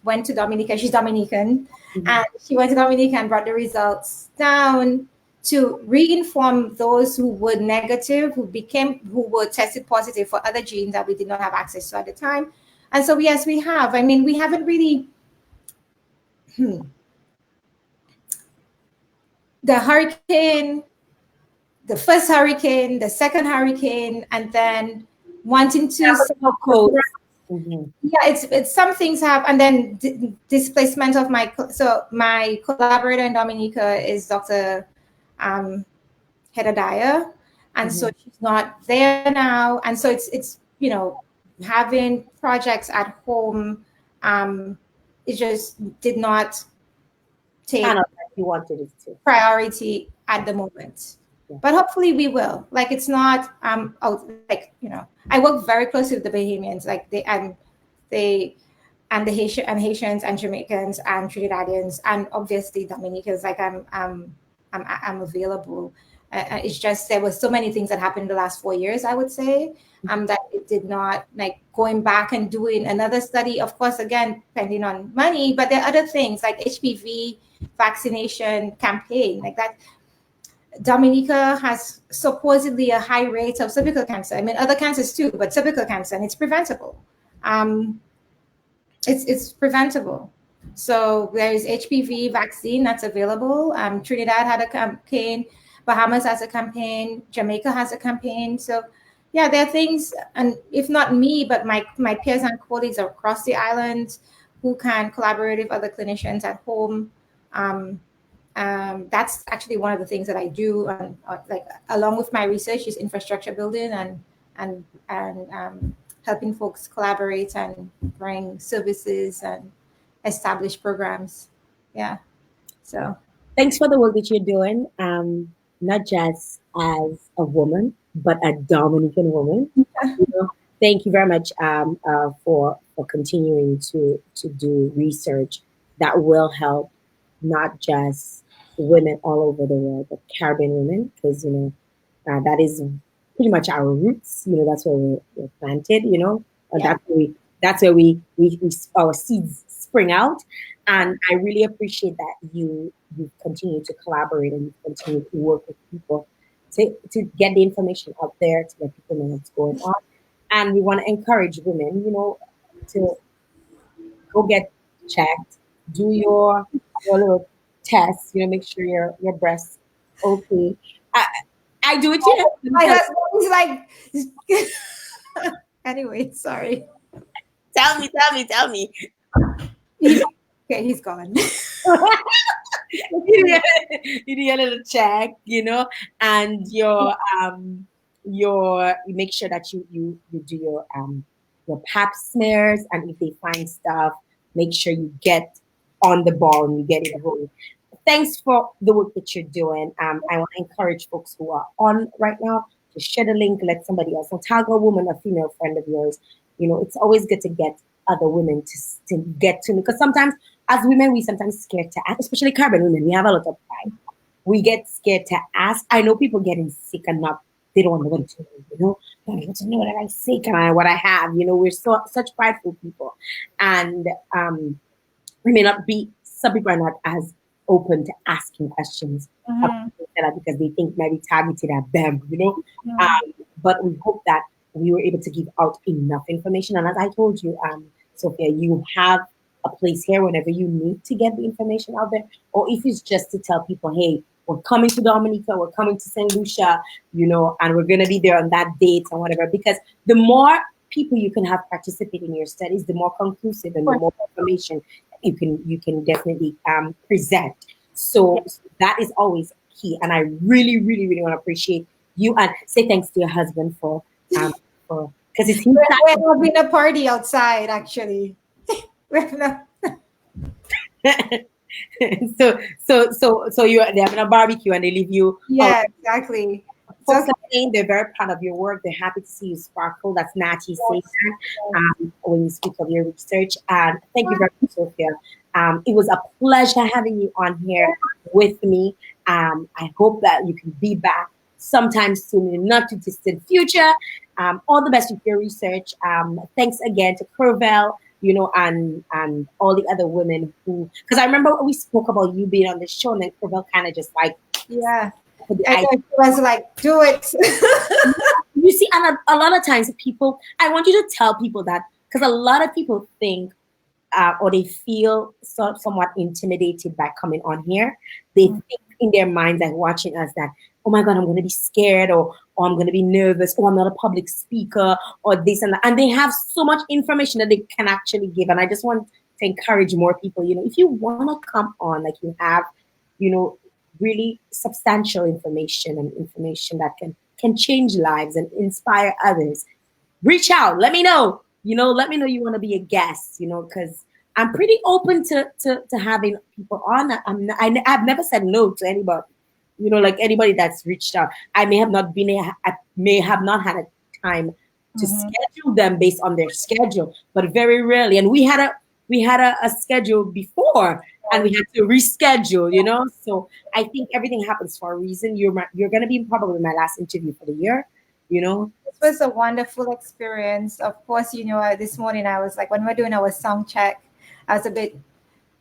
went to Dominica. She's Dominican, Mm-hmm. and she went to Dominica and brought the results down to re-inform those who were negative, who were tested positive for other genes that we did not have access to at the time. And so yes, we have. We haven't really. The hurricane, the first hurricane, the second hurricane, and then wanting to. Mm-hmm. Yeah, it's some things have, and then displacement of my collaborator in Dominica is Dr. Hedda Dyer, and so she's not there now, and so it's having projects at home, it just did not take Kind of like you wanted it to. priority at the moment. Yeah. But hopefully we will. Like, it's not I work very closely with the Bahamians, like they and the Haitians and Jamaicans and Trinidadians and obviously Dominicans. Like, I'm available. It's just there was so many things that happened in the last 4 years, I would say, that it did not, like, going back and doing another study, of course, again, depending on money, but there are other things like HPV vaccination campaign, like that. Dominica has supposedly a high rate of cervical cancer. Other cancers too, but cervical cancer, and it's preventable. It's preventable. So there is HPV vaccine that's available. Trinidad had a campaign. Bahamas has a campaign. Jamaica has a campaign. So yeah, there are things, and if not me, but my peers and colleagues across the island who can collaborate with other clinicians at home. That's actually one of the things that I do, like, along with my research, is infrastructure building and helping folks collaborate and bring services and establish programs. Yeah. So Thanks for the work that you're doing. Not just as a woman, but a Dominican woman. You know, thank you very much for continuing to do research that will help not just women all over the world, but Caribbean women, because that is pretty much our roots. That's where we're planted. And yeah. that's where we our seeds spring out. And I really appreciate that you continue to collaborate and you continue to work with people to get the information out there, to let people know what's going on. And we want to encourage women, to go get checked, do your little test, make sure your breasts okay. I do it too. My husband is like, anyway, sorry. Tell me. Okay, he's gone. You need a little check, and you make sure that you do your pap smears, and if they find stuff, make sure you get on the ball and you get it going. Thanks for the work that you're doing. I want to encourage folks who are on right now to share the link, let somebody else know. Tag a woman, a female friend of yours. It's always good to get other women to get to me, because sometimes as women we sometimes scared to ask, especially Caribbean women. We have a lot of pride. We get scared to ask. I know people getting sick and not they don't want nobody to know. They don't want to know that I'm sick and what I have. We're such prideful people, and we may not be. Some people are not as open to asking questions about Mhm. that because they think maybe targeted at them. Mhm. But we hope that we were able to give out enough information. And as I told you, Sophia, you have a place here whenever you need to get the information out there, or if it's just to tell people, hey, we're coming to Dominica, we're coming to St. Lucia, and we're going to be there on that date and whatever. Because the more people you can have participate in your studies, the more conclusive and the more information you can definitely present. Yeah. So that is always key, and I really, really, really want to appreciate you and say thanks to your husband for because it's his We're having a party outside, actually. We're not- time. So they're having a barbecue and they leave you out. yeah, exactly. It's Folks okay. are saying they're very proud of your work. They're happy to see you sparkle. That's Natty saying Yes, that yes. when you speak of your research. And thank you very much, Sophia. It was a pleasure having you on here with me. I hope that you can be back sometime soon in the not too distant future. All the best with your research. Thanks again to Curvel, and all the other women who, because I remember we spoke about you being on the show, and then Curvel kind of just like Yeah. put the I idea. know she was like, do it. You see, and a lot of times people, I want you to tell people that, because a lot of people think or they feel somewhat intimidated by coming on here. They think in their minds, like watching us, that, oh my God, I'm going to be scared, or I'm going to be nervous, or I'm not a public speaker, or this and that. And they have so much information that they can actually give. And I just want to encourage more people, if you want to come on, like you have, you know, really substantial information and information that can change lives and inspire others, reach out. Let me know. Let me know you want to be a guest. Because I'm pretty open to having people on. I've never said no to anybody. Like anybody that's reached out. I may have not had a time to Mhm. schedule them based on their schedule, but very rarely. And we had a schedule before, and we had to reschedule. So I think everything happens for a reason. You're gonna be probably my last interview for the year. You know, This was a wonderful experience. Of course, this morning I was like, when we're doing our sound check, I was a bit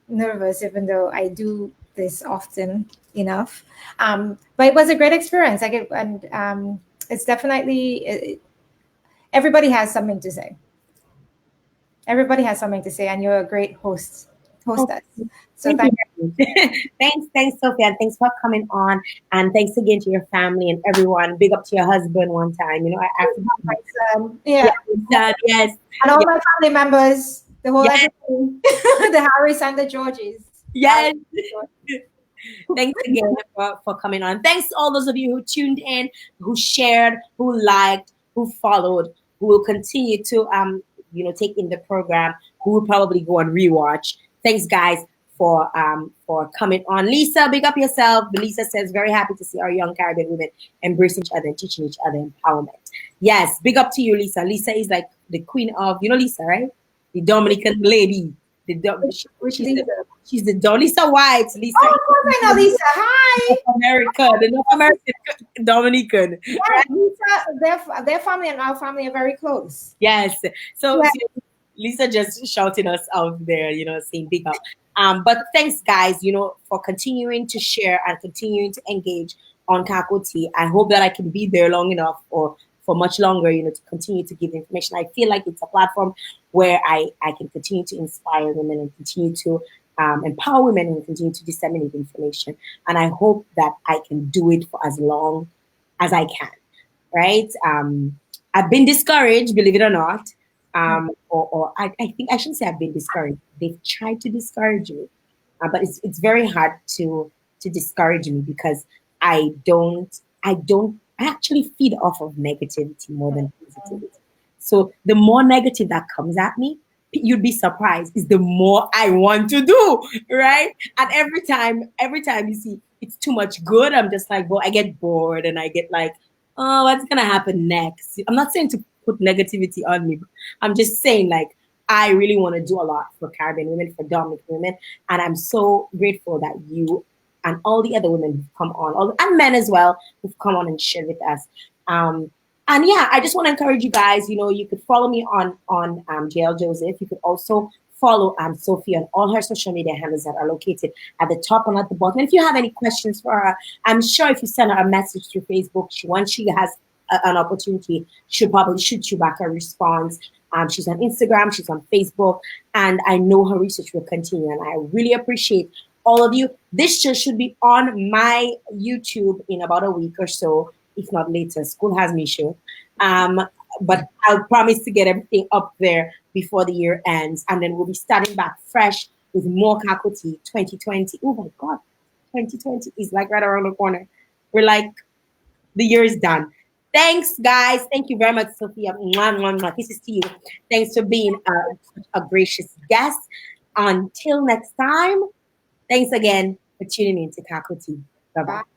nervous, even though I do this often enough. But it was a great experience. And it's definitely everybody has something to say. Everybody has something to say, and you're a great hostess. So thank thank you. Thanks, Sophia, and thanks for coming on. And thanks again to your family and everyone. Big up to your husband one time. I you, forgot. my son. Yeah, Yeah, dad, yes, and all yes, my family members, the whole yes, everything, the Harris and the Georges. Harris yes. and the Georges. Thanks again for coming on. Thanks to all those of you who tuned in, who shared, who liked, who followed, who will continue to take in the program, who will probably go and rewatch. Thanks guys for coming on. Lisa, big up yourself. Lisa says very happy to see our young Caribbean women embracing each other and teaching each other empowerment. Yes, big up to you, Lisa. Lisa is like the queen of Lisa, right? The Dominican lady. The Which she's the Lisa? she's the Lisa White. Lisa Oh, of course I know Lisa. Hi. North America, the North American Dominican, Yeah, right? Lisa, their family and our family are very close. Yes. So, Yeah. so Lisa just shouting us out there, saying big up. But thanks, guys, for continuing to share and continuing to engage on Cacoa Tea. I hope that I can be there long enough or for much longer, to continue to give information. I feel like it's a platform where I can continue to inspire women and continue to empower women and continue to disseminate information. And I hope that I can do it for as long as I can, right? I've been discouraged, believe it or not. Or I think I shouldn't say I've been discouraged. They've tried to discourage me, but it's very hard to discourage me because I actually feed off of negativity more than positivity. So the more negative that comes at me, you'd be surprised, is the more I want to do, right? And every time you see it's too much good, I'm just like, well, I get bored and I get like, oh, what's gonna happen next? I'm not saying to put negativity on me. I'm just saying, like, I really want to do a lot for Caribbean women, for Dominican women, and I'm so grateful that you and all the other women who've come on, and men as well, who've come on and shared with us. Um, and yeah, I just want to encourage you guys. You could follow me on Jael Joseph. You could also follow Sophia on all her social media handles that are located at the top and at the bottom. And if you have any questions for her, I'm sure if you send her a message through Facebook, once she has an opportunity, she'll probably shoot you back a response. She's on Instagram, she's on Facebook, and I know her research will continue. And I really appreciate all of you. This show should be on my YouTube in about a week or so, if not later. School has me show. Um, but I'll promise to get everything up there before the year ends. And then we'll be starting back fresh with more Kakoti 2020. Oh my God, 2020 is like right around the corner. We're like, the year is done. Thanks, guys. Thank you very much, Sophia. Mwah, mwah, mwah. Kisses to you. Thanks for being a gracious guest. Until next time, thanks again for tuning in to Kakoti. Bye bye. Bye.